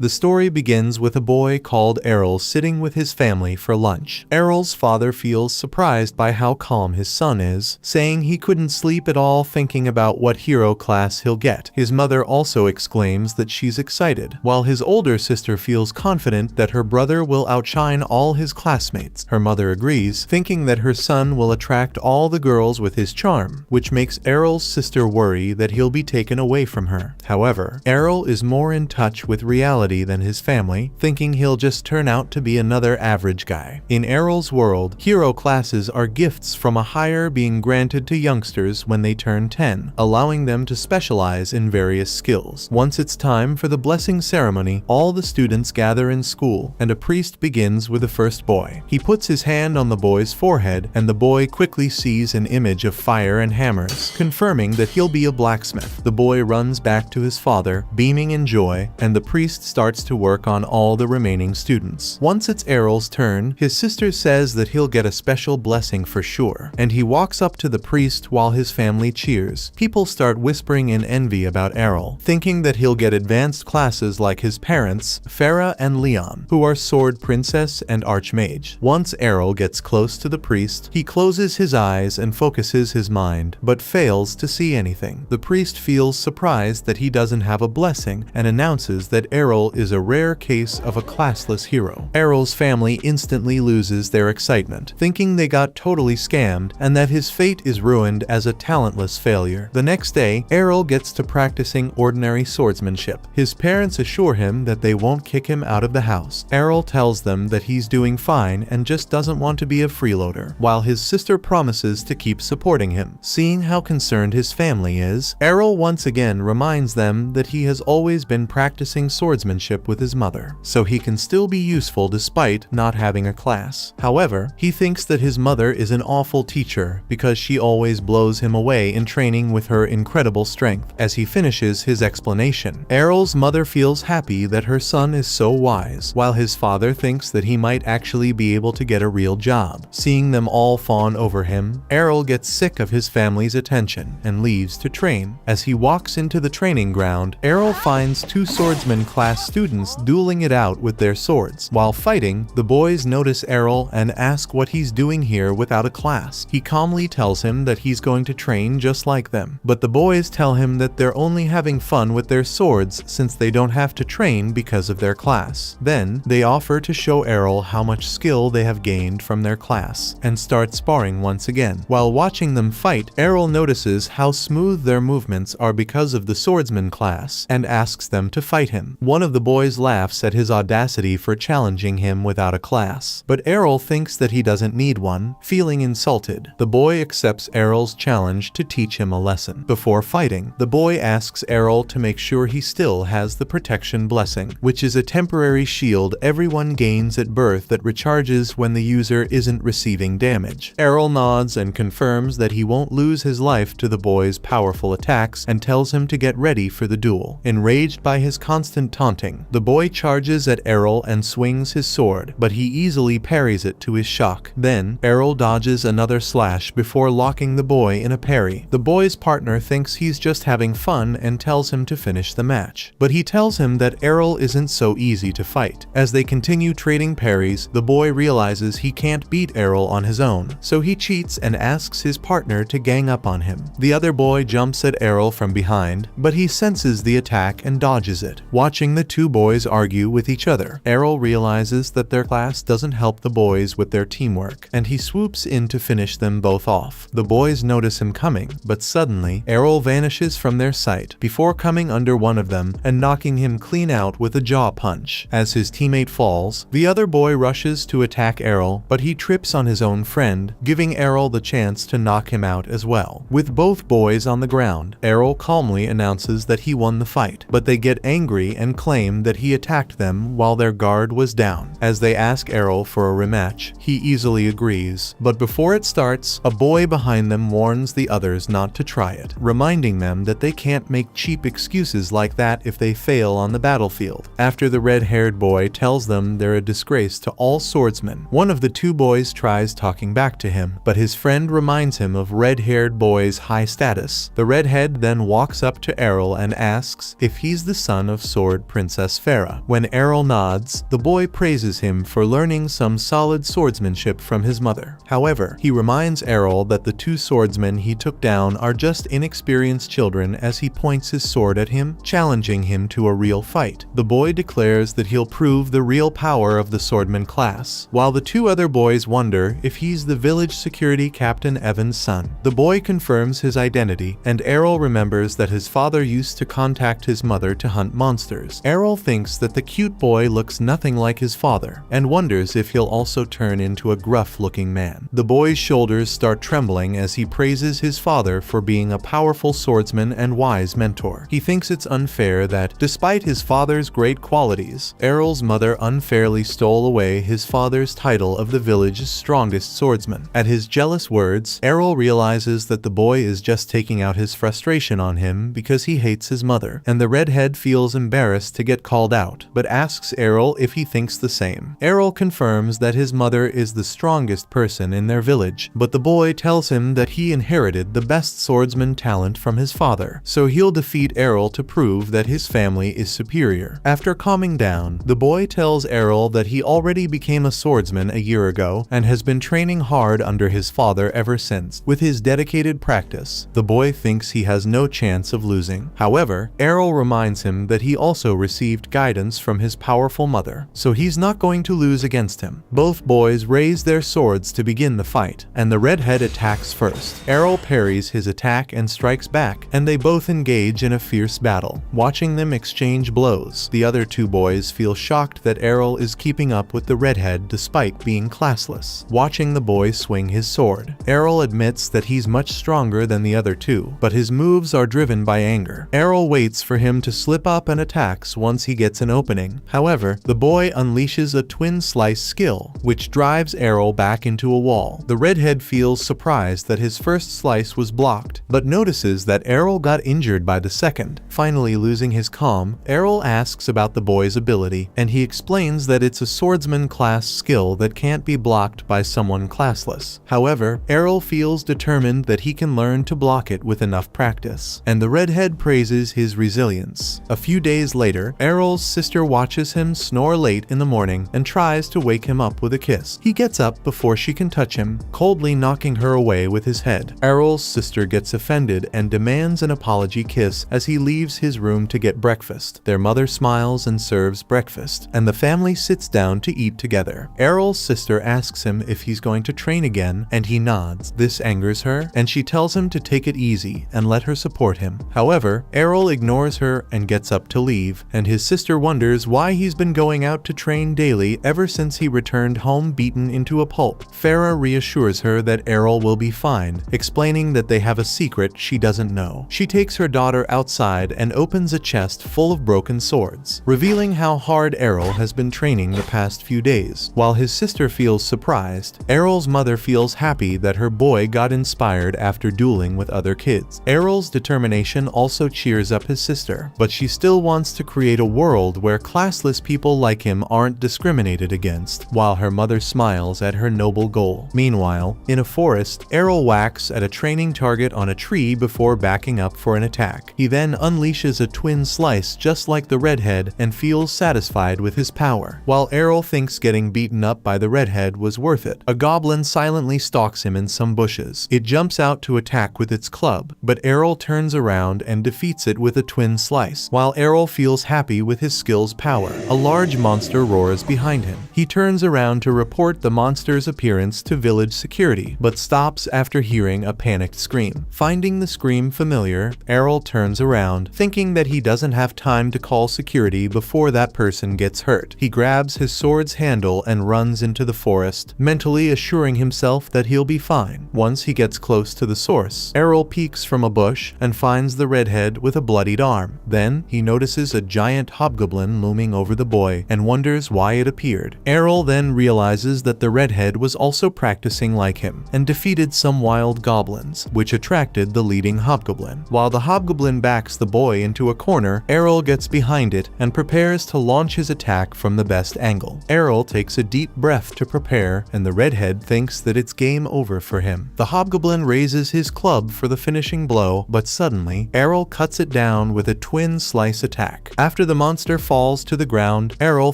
The story begins with a boy called Errol sitting with his family for lunch. Errol's father feels surprised by how calm his son is, saying he couldn't sleep at all thinking about what hero class he'll get. His mother also exclaims that she's excited, while his older sister feels confident that her brother will outshine all his classmates. Her mother agrees, thinking that her son will attract all the girls with his charm, which makes Errol's sister worry that he'll be taken away from her. However, Errol is more in touch with reality than his family, thinking he'll just turn out to be another average guy. In Errol's world, hero classes are gifts from a higher being granted to youngsters when they turn 10, allowing them to specialize in various skills. Once it's time for the blessing ceremony, all the students gather in school, and a priest begins with the first boy. He puts his hand on the boy's forehead, and the boy quickly sees an image of fire and hammers, confirming that he'll be a blacksmith. The boy runs back to his father, beaming in joy, and the priest starts to work on all the remaining students. Once it's Errol's turn, his sister says that he'll get a special blessing for sure, and he walks up to the priest while his family cheers. People start whispering in envy about Errol, thinking that he'll get advanced classes like his parents, Farah and Leon, who are sword princess and archmage. Once Errol gets close to the priest, he closes his eyes and focuses his mind, but fails to see anything. The priest feels surprised that he doesn't have a blessing and announces that Errol is a rare case of a classless hero. Errol's family instantly loses their excitement, thinking they got totally scammed and that his fate is ruined as a talentless failure. The next day, Errol gets to practicing ordinary swordsmanship. His parents assure him that they won't kick him out of the house. Errol tells them that he's doing fine and just doesn't want to be a freeloader, while his sister promises to keep supporting him. Seeing how concerned his family is, Errol once again reminds them that he has always been practicing swordsmanship with his mother, so he can still be useful despite not having a class. However, he thinks that his mother is an awful teacher because she always blows him away in training with her incredible strength. As he finishes his explanation, Errol's mother feels happy that her son is so wise, while his father thinks that he might actually be able to get a real job. Seeing them all fawn over him, Errol gets sick of his family's attention and leaves to train. As he walks into the training ground, Errol finds two swordsman class students dueling it out with their swords. While fighting, the boys notice Errol and ask what he's doing here without a class. He calmly tells him that he's going to train just like them, but the boys tell him that they're only having fun with their swords since they don't have to train because of their class. Then, they offer to show Errol how much skill they have gained from their class, and start sparring once again. While watching them fight, Errol notices how smooth their movements are because of the swordsman class, and asks them to fight him. One of the boys laughs at his audacity for challenging him without a class, but Errol thinks that he doesn't need one, feeling insulted. The boy accepts Errol's challenge to teach him a lesson. Before fighting, the boy asks Errol to make sure he still has the protection blessing, which is a temporary shield everyone gains at birth that recharges when the user isn't receiving damage. Errol nods and confirms that he won't lose his life to the boy's powerful attacks and tells him to get ready for the duel. Enraged by his constant taunting, the boy charges at Errol and swings his sword, but he easily parries it to his shock. Then, Errol dodges another slash before locking the boy in a parry. The boy's partner thinks he's just having fun and tells him to finish the match, but he tells him that Errol isn't so easy to fight. As they continue trading parries, the boy realizes he can't beat Errol on his own, so he cheats and asks his partner to gang up on him. The other boy jumps at Errol from behind, but he senses the attack and dodges it. Watching the two boys argue with each other, Errol realizes that their class doesn't help the boys with their teamwork, and he swoops in to finish them both off. The boys notice him coming, but suddenly, Errol vanishes from their sight before coming under one of them and knocking him clean out with a jaw punch. As his teammate falls, the other boy rushes to attack Errol, but he trips on his own friend, giving Errol the chance to knock him out as well. With both boys on the ground, Errol calmly announces that he won the fight, but they get angry and claim that he attacked them while their guard was down. As they ask Errol for a rematch, he easily agrees, but before it starts, a boy behind them warns the others not to try it, reminding them that they can't make cheap excuses like that if they fail on the battlefield. After the red-haired boy tells them they're a disgrace to all swordsmen, one of the two boys tries talking back to him, but his friend reminds him of red-haired boy's high status. The redhead then walks up to Errol and asks if he's the son of Sword Princess. Princess Farah. When Errol nods, the boy praises him for learning some solid swordsmanship from his mother. However, he reminds Errol that the two swordsmen he took down are just inexperienced children as he points his sword at him, challenging him to a real fight. The boy declares that he'll prove the real power of the swordman class, while the two other boys wonder if he's the village security Captain Evan's son. The boy confirms his identity, and Errol remembers that his father used to contact his mother to hunt monsters. Errol thinks that the cute boy looks nothing like his father, and wonders if he'll also turn into a gruff-looking man. The boy's shoulders start trembling as he praises his father for being a powerful swordsman and wise mentor. He thinks it's unfair that, despite his father's great qualities, Errol's mother unfairly stole away his father's title of the village's strongest swordsman. At his jealous words, Errol realizes that the boy is just taking out his frustration on him because he hates his mother, and the redhead feels embarrassed to get called out, but asks Errol if he thinks the same. Errol confirms that his mother is the strongest person in their village, but the boy tells him that he inherited the best swordsman talent from his father, so he'll defeat Errol to prove that his family is superior. After calming down, the boy tells Errol that he already became a swordsman a year ago and has been training hard under his father ever since. With his dedicated practice, the boy thinks he has no chance of losing. However, Errol reminds him that he also received guidance from his powerful mother, so he's not going to lose against him. Both boys raise their swords to begin the fight, and the redhead attacks first. Errol parries his attack and strikes back, and they both engage in a fierce battle. Watching them exchange blows, the other two boys feel shocked that Errol is keeping up with the redhead despite being classless. Watching the boy swing his sword, Errol admits that he's much stronger than the other two, but his moves are driven by anger. Errol waits for him to slip up and attacks once he gets an opening. However, the boy unleashes a twin slice skill, which drives Errol back into a wall. The redhead feels surprised that his first slice was blocked, but notices that Errol got injured by the second. Finally losing his calm, Errol asks about the boy's ability, and he explains that it's a swordsman class skill that can't be blocked by someone classless. However, Errol feels determined that he can learn to block it with enough practice, and the redhead praises his resilience. A few days later, Errol's sister watches him snore late in the morning and tries to wake him up with a kiss. He gets up before she can touch him, coldly knocking her away with his head. Errol's sister gets offended and demands an apology kiss as he leaves his room to get breakfast. Their mother smiles and serves breakfast, and the family sits down to eat together. Errol's sister asks him if he's going to train again, and he nods. This angers her, and she tells him to take it easy and let her support him. However, Errol ignores her and gets up to leave, and his sister wonders why he's been going out to train daily ever since he returned home beaten into a pulp. Farah reassures her that Errol will be fine, explaining that they have a secret she doesn't know. She takes her daughter outside and opens a chest full of broken swords, revealing how hard Errol has been training the past few days. While his sister feels surprised, Errol's mother feels happy that her boy got inspired after dueling with other kids. Errol's determination also cheers up his sister, but she still wants to create a world where classless people like him aren't discriminated against, while her mother smiles at her noble goal. Meanwhile, in a forest, Errol whacks at a training target on a tree before backing up for an attack. He then unleashes a twin slice just like the redhead and feels satisfied with his power. While Errol thinks getting beaten up by the redhead was worth it, a goblin silently stalks him in some bushes. It jumps out to attack with its club, but Errol turns around and defeats it with a twin slice. While Errol feels happy with his skill's power, a large monster roars behind him. He turns around to report the monster's appearance to village security, but stops after hearing a panicked scream. Finding the scream familiar, Errol turns around, thinking that he doesn't have time to call security before that person gets hurt. He grabs his sword's handle and runs into the forest, mentally assuring himself that he'll be fine. Once he gets close to the source, Errol peeks from a bush and finds the redhead with a bloodied arm. Then, he notices a giant hobgoblin looming over the boy and wonders why it appeared. Errol then realizes that the redhead was also practicing like him and defeated some wild goblins, which attracted the leading hobgoblin. While the hobgoblin backs the boy into a corner, Errol gets behind it and prepares to launch his attack from the best angle. Errol takes a deep breath to prepare, and the redhead thinks that it's game over for him. The hobgoblin raises his club for the finishing blow, but suddenly, Errol cuts it down with a twin slice attack. After After the monster falls to the ground, Errol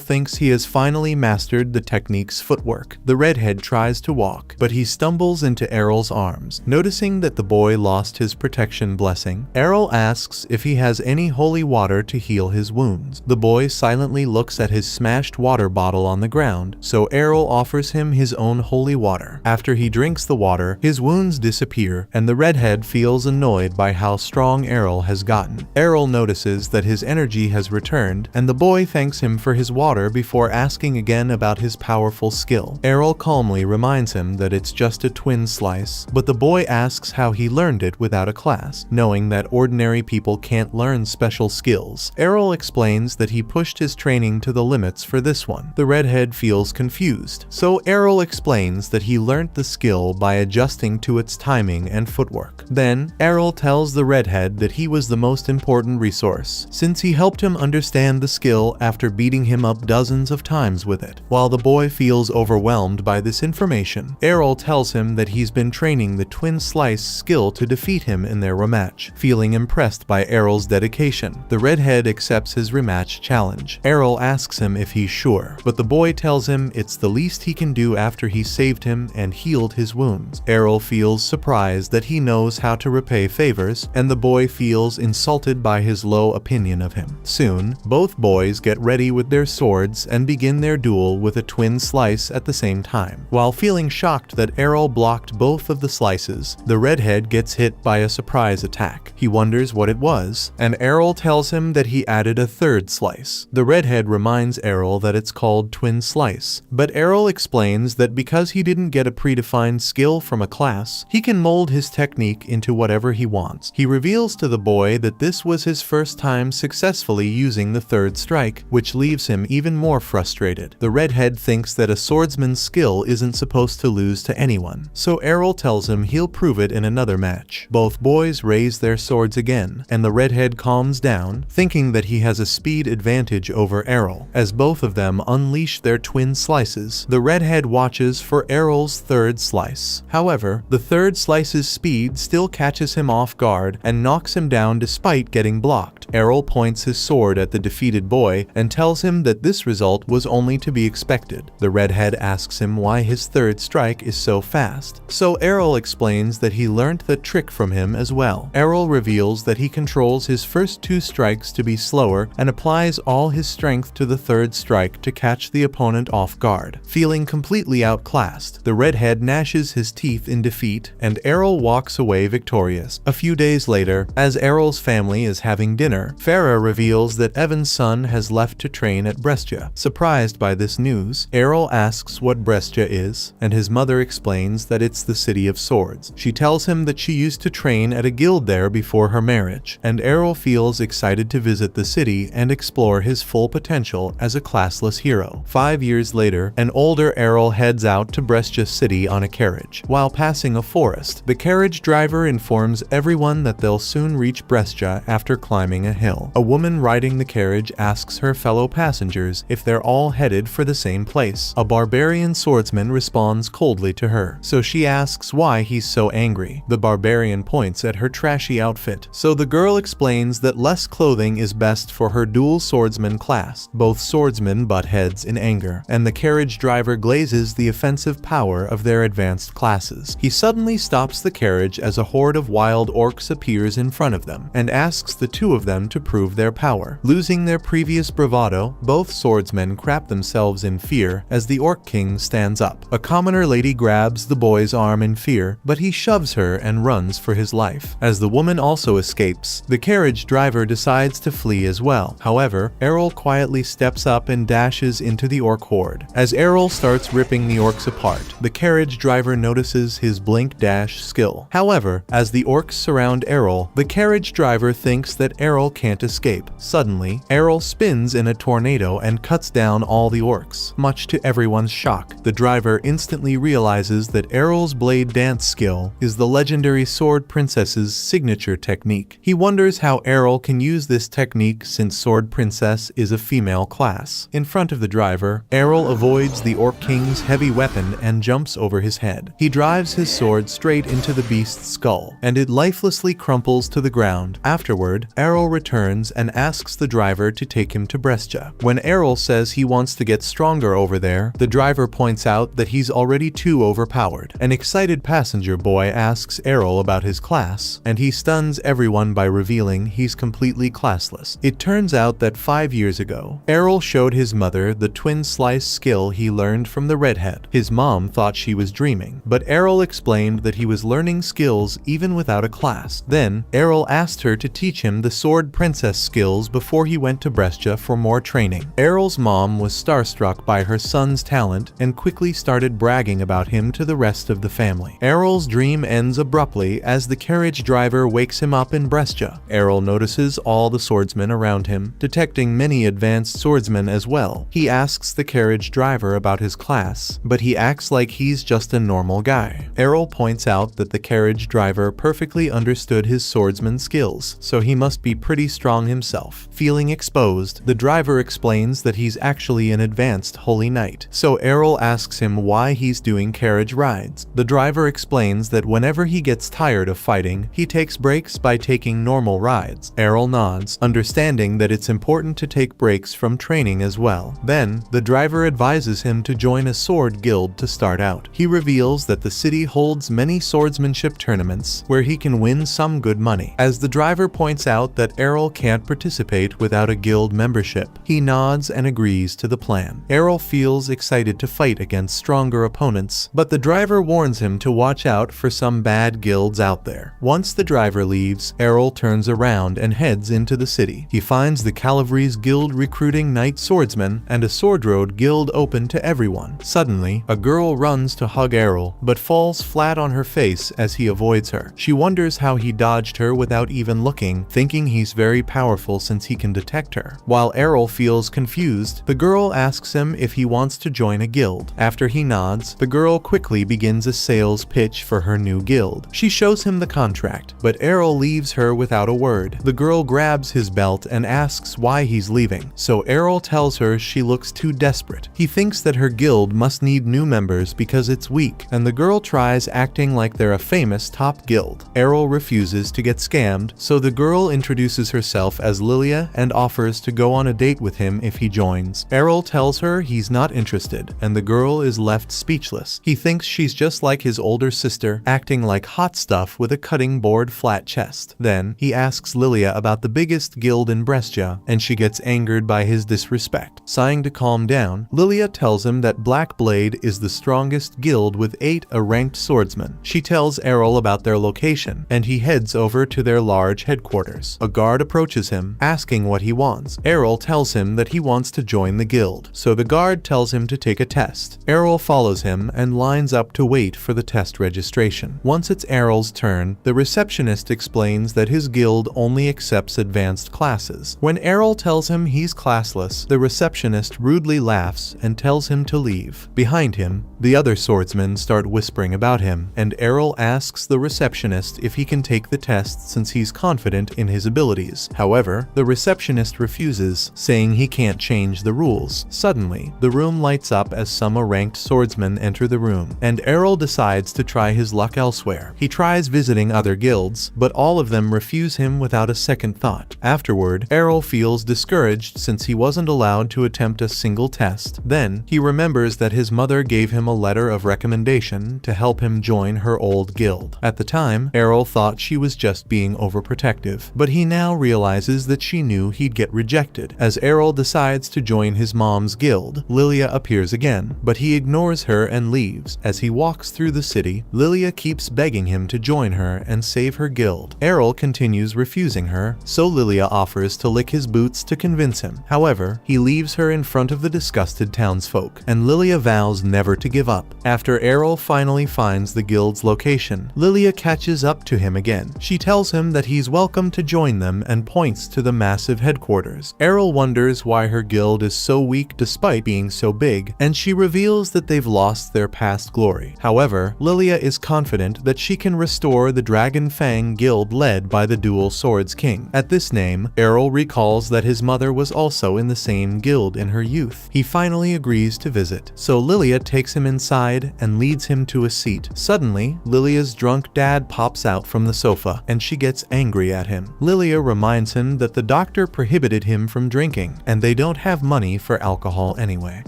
thinks he has finally mastered the technique's footwork. The redhead tries to walk, but he stumbles into Errol's arms. Noticing that the boy lost his protection blessing, Errol asks if he has any holy water to heal his wounds. The boy silently looks at his smashed water bottle on the ground, so Errol offers him his own holy water. After he drinks the water, his wounds disappear, and the redhead feels annoyed by how strong Errol has gotten. Errol notices that his energy has returned, and the boy thanks him for his water before asking again about his powerful skill. Errol calmly reminds him that it's just a twin slice, but the boy asks how he learned it without a class, knowing that ordinary people can't learn special skills. Errol explains that he pushed his training to the limits for this one. The redhead feels confused, so Errol explains that he learned the skill by adjusting to its timing and footwork. Then, Errol tells the redhead that he was the most important resource, since he helped him understand the skill after beating him up dozens of times with it. While the boy feels overwhelmed by this information, Errol tells him that he's been training the twin slice skill to defeat him in their rematch. Feeling impressed by Errol's dedication, the redhead accepts his rematch challenge. Errol asks him if he's sure, but the boy tells him it's the least he can do after he saved him and healed his wounds. Errol feels surprised that he knows how to repay favors, and the boy feels insulted by his low opinion of him. Soon, both boys get ready with their swords and begin their duel with a twin slice at the same time. While feeling shocked that Errol blocked both of the slices, the redhead gets hit by a surprise attack. He wonders what it was, and Errol tells him that he added a third slice. The redhead reminds Errol that it's called twin slice, but Errol explains that because he didn't get a predefined skill from a class, he can mold his technique into whatever he wants. He reveals to the boy that this was his first time successfully using the third strike, which leaves him even more frustrated. The redhead thinks that a swordsman's skill isn't supposed to lose to anyone, so Errol tells him he'll prove it in another match. Both boys raise their swords again, and the redhead calms down, thinking that he has a speed advantage over Errol. As both of them unleash their twin slices, the redhead watches for Errol's third slice. However, the third slice's speed still catches him off guard and knocks him down despite getting blocked. Errol points his sword at the defeated boy and tells him that this result was only to be expected. The redhead asks him why his third strike is so fast, so Errol explains that he learned the trick from him as well. Errol reveals that he controls his first two strikes to be slower and applies all his strength to the third strike to catch the opponent off guard. Feeling completely outclassed, the redhead gnashes his teeth in defeat, and Errol walks away victorious. A few days later, as Errol's family is having dinner, Farah reveals that Evan's son has left to train at Brescia. Surprised by this news, Errol asks what Brescia is, and his mother explains that it's the city of swords. She tells him that she used to train at a guild there before her marriage, and Errol feels excited to visit the city and explore his full potential as a classless hero. 5 years later, an older Errol heads out to Brescia city on a carriage. While passing a forest, the carriage driver informs everyone that they'll soon reach Brescia after climbing a hill. A woman riding the carriage asks her fellow passengers if they're all headed for the same place. A barbarian swordsman responds coldly to her, so she asks why he's so angry. The barbarian points at her trashy outfit, so the girl explains that less clothing is best for her dual swordsman class. Both swordsmen butt heads in anger, and the carriage driver glazes the offensive power of their advanced classes. He suddenly stops the carriage as a horde of wild orcs appears in front of them, and asks the two of them to prove their power. Losing their previous bravado, both swordsmen crap themselves in fear as the orc king stands up. A commoner lady grabs the boy's arm in fear, but he shoves her and runs for his life. As the woman also escapes, the carriage driver decides to flee as well. However, Errol quietly steps up and dashes into the orc horde. As Errol starts ripping the orcs apart, the carriage driver notices his blink dash skill. However, as the orcs surround Errol, the carriage driver thinks that Errol can't escape. Suddenly, Errol spins in a tornado and cuts down all the orcs. Much to everyone's shock, the driver instantly realizes that Errol's blade dance skill is the legendary Sword Princess's signature technique. He wonders how Errol can use this technique since Sword Princess is a female class. In front of the driver, Errol avoids the Orc King's heavy weapon and jumps over his head. He drives his sword straight into the beast's skull, and it lifelessly crumples to the ground. Afterward, Errol returns and asks asks the driver to take him to Brescia. When Errol says he wants to get stronger over there, the driver points out that he's already too overpowered. An excited passenger boy asks Errol about his class, and he stuns everyone by revealing he's completely classless. It turns out that 5 years ago, Errol showed his mother the twin slice skill he learned from the redhead. His mom thought she was dreaming, but Errol explained that he was learning skills even without a class. Then, Errol asked her to teach him the sword princess skills before he went to Brescia for more training. Errol's mom was starstruck by her son's talent and quickly started bragging about him to the rest of the family. Errol's dream ends abruptly as the carriage driver wakes him up in Brescia. Errol notices all the swordsmen around him, detecting many advanced swordsmen as well. He asks the carriage driver about his class, but he acts like he's just a normal guy. Errol points out that the carriage driver perfectly understood his swordsman skills, so he must be pretty strong himself. Feeling exposed, the driver explains that he's actually an advanced holy knight. So Errol asks him why he's doing carriage rides. The driver explains that whenever he gets tired of fighting, he takes breaks by taking normal rides. Errol nods, understanding that it's important to take breaks from training as well. Then, the driver advises him to join a sword guild to start out. He reveals that the city holds many swordsmanship tournaments where he can win some good money. As the driver points out that Errol can't participate without a guild membership, he nods and agrees to the plan. Errol feels excited to fight against stronger opponents, but the driver warns him to watch out for some bad guilds out there. Once the driver leaves, Errol turns around and heads into the city. He finds the Cavalry's guild recruiting knight swordsmen and a sword road guild open to everyone. Suddenly, a girl runs to hug Errol, but falls flat on her face as he avoids her. She wonders how he dodged her without even looking, thinking he's very powerful since he can detect her. While Errol feels confused, the girl asks him if he wants to join a guild. After he nods, the girl quickly begins a sales pitch for her new guild. She shows him the contract, but Errol leaves her without a word. The girl grabs his belt and asks why he's leaving, so Errol tells her she looks too desperate. He thinks that her guild must need new members because it's weak, and the girl tries acting like they're a famous top guild. Errol refuses to get scammed, so the girl introduces herself as Lilia and offers to go on a date with him if he joins. Errol tells her he's not interested, and the girl is left speechless. He thinks she's just like his older sister, acting like hot stuff with a cutting board flat chest. Then, he asks Lilia about the biggest guild in Brescia, and she gets angered by his disrespect. Sighing to calm down, Lilia tells him that Black Blade is the strongest guild with 8 ranked swordsmen. She tells Errol about their location, and he heads over to their large headquarters. A guard approaches him, asking what he wants. Errol tells him that he wants to join the guild, so the guard tells him to take a test. Errol follows him and lines up to wait for the test registration. Once it's Errol's turn, the receptionist explains that his guild only accepts advanced classes. When Errol tells him he's classless, the receptionist rudely laughs and tells him to leave. Behind him, the other swordsmen start whispering about him, and Errol asks the receptionist if he can take the test since he's confident in his abilities. However, the receptionist refuses, saying he can't change the rules. Suddenly, the room lights up as some ranked swordsmen enter the room, and Errol decides to try his luck elsewhere. He tries visiting other guilds, but all of them refuse him without a second thought. Afterward, Errol feels discouraged since he wasn't allowed to attempt a single test. Then, he remembers that his mother gave him a letter of recommendation to help him join her old guild. At the time, Errol thought she was just being overprotective, but he now realizes that she knew he'd get rejected. As Errol decides to join his mom's guild, Lilia appears again, but he ignores her and leaves. As he walks through the city, Lilia keeps begging him to join her and save her guild. Errol continues refusing her, so Lilia offers to lick his boots to convince him. However, he leaves her in front of the disgusted townsfolk, and Lilia vows never to give up. After Errol finally finds the guild's location, Lilia catches up to him again. She tells him that he's welcome to join them and points to the massive headquarters. Errol wonders why her guild is so weak despite being so big, and she reveals that they've lost their past glory. However, Lilia is confident that she can restore the Dragon Fang guild led by the Dual Swords King. At this name, Errol recalls that his mother was also in the same guild in her youth. He finally agrees to visit, so Lilia takes him inside and leads him to a seat. Suddenly, Lilia's drunk dad pops out from the sofa, and she gets angry at him. Lilia reminds him that the doctor doctor prohibited him from drinking, and they don't have money for alcohol anyway.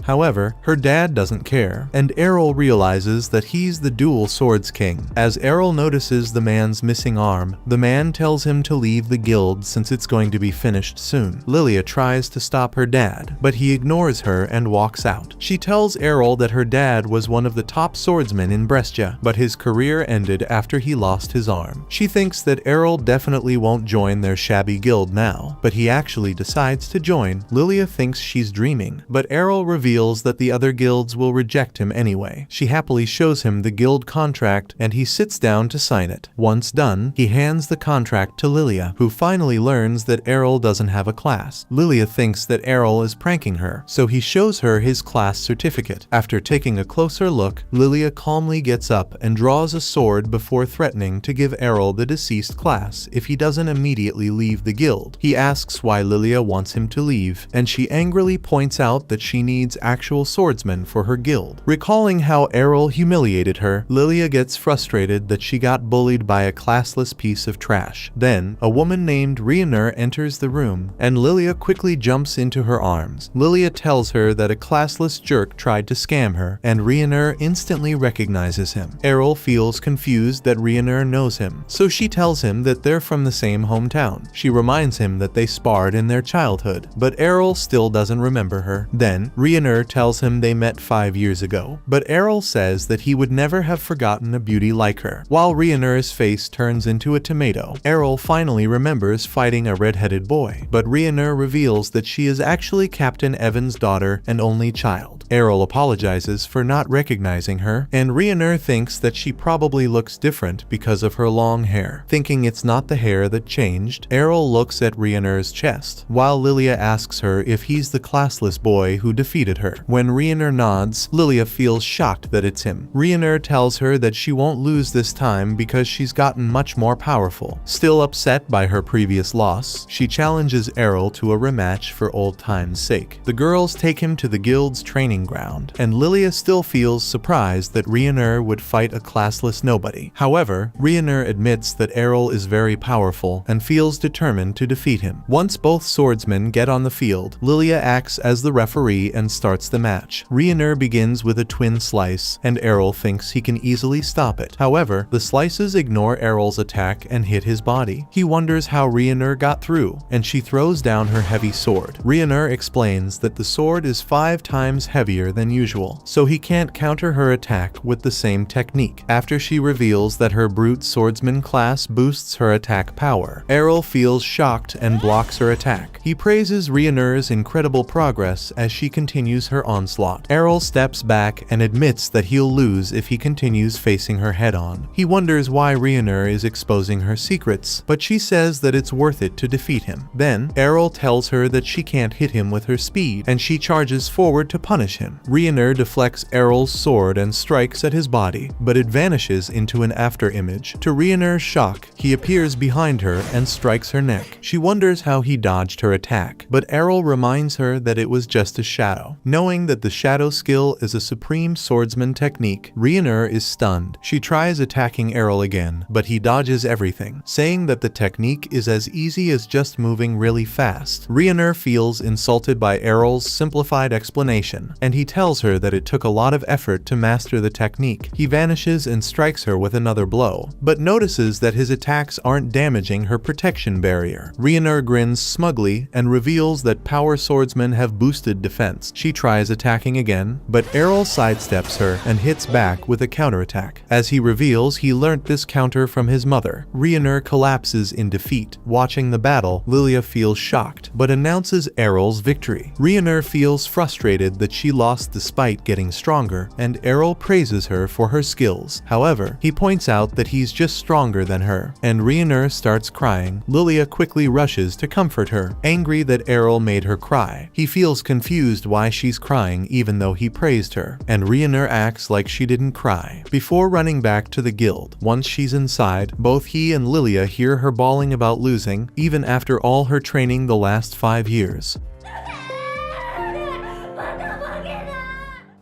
However, her dad doesn't care, and Errol realizes that he's the dual swords king. As Errol notices the man's missing arm, the man tells him to leave the guild since it's going to be finished soon. Lilia tries to stop her dad, but he ignores her and walks out. She tells Errol that her dad was one of the top swordsmen in Brescia, but his career ended after he lost his arm. She thinks that Errol definitely won't join their shabby guild now, but he actually decides to join. Lilia thinks she's dreaming, but Errol reveals that the other guilds will reject him anyway. She happily shows him the guild contract, and he sits down to sign it. Once done, he hands the contract to Lilia, who finally learns that Errol doesn't have a class. Lilia thinks that Errol is pranking her, so he shows her his class certificate. After taking a closer look, Lilia calmly gets up and draws a sword before threatening to give Errol the deceased class if he doesn't immediately leave the guild. He asks why Lilia wants him to leave, and she angrily points out that she needs actual swordsmen for her guild. Recalling how Errol humiliated her, Lilia gets frustrated that she got bullied by a classless piece of trash. Then, a woman named Rianer enters the room, and Lilia quickly jumps into her arms. Lilia tells her that a classless jerk tried to scam her, and Rianer instantly recognizes him. Errol feels confused that Rianer knows him, so she tells him that they're from the same hometown. She reminds him that they sparred in their childhood, but Errol still doesn't remember her. Then, Rianer tells him they met 5 years ago, but Errol says that he would never have forgotten a beauty like her. While Rianer's face turns into a tomato, Errol finally remembers fighting a red-headed boy, but Rianer reveals that she is actually Captain Evan's daughter and only child. Errol apologizes for not recognizing her, and Rianer thinks that she probably looks different because of her long hair. Thinking it's not the hair that changed, Errol looks at Rianer's chest, while Lilia asks her if he's the classless boy who defeated her. When Rianer nods, Lilia feels shocked that it's him. Rianer tells her that she won't lose this time because she's gotten much more powerful. Still upset by her previous loss, she challenges Errol to a rematch for old time's sake. The girls take him to the guild's training ground, and Lilia still feels surprised that Rianer would fight a classless nobody. However, Rianer admits that Errol is very powerful and feels determined to defeat him. Once both swordsmen get on the field, Lilia acts as the referee and starts the match. Rianer begins with a twin slice, and Errol thinks he can easily stop it. However, the slices ignore Errol's attack and hit his body. He wonders how Rianer got through, and she throws down her heavy sword. Rianer explains that the sword is 5 times heavier than usual, so he can't counter her attack with the same technique. After she reveals that her brute swordsman class boosts her attack power, Errol feels shocked and blocks her attack. He praises Rianer's incredible progress as she continues her onslaught. Errol steps back and admits that he'll lose if he continues facing her head-on. He wonders why Rianer is exposing her secrets, but she says that it's worth it to defeat him. Then, Errol tells her that she can't hit him with her speed, and she charges forward to punish him. Rianer deflects Errol's sword and strikes at his body, but it vanishes into an after-image. To Rianer's shock, he appears behind her and strikes her neck. She wonders how he dodged her attack, but Errol reminds her that it was just a shadow. Knowing that the shadow skill is a supreme swordsman technique, Rianer is stunned. She tries attacking Errol again, but he dodges everything, saying that the technique is as easy as just moving really fast. Rianer feels insulted by Errol's simplified explanation, and he tells her that it took a lot of effort to master the technique. He vanishes and strikes her with another blow, but notices that his attacks aren't damaging her protection barrier. Rianer grins smugly and reveals that power swordsmen have boosted defense. She tries attacking again, but Errol sidesteps her and hits back with a counterattack. As he reveals he learnt this counter from his mother, Rianer collapses in defeat. Watching the battle, Lilia feels shocked, but announces Errol's victory. Rianer feels frustrated that she lost despite getting stronger, and Errol praises her for her skills. However, he points out that he's just stronger than her, and Rianer starts crying. Lilia quickly rushes to comfort her, angry that Errol made her cry. He feels confused why she's crying even though he praised her, and Rianer acts like she didn't cry. Before running back to the guild, once she's inside, both he and Lilia hear her bawling about losing, even after all her training the last 5 years.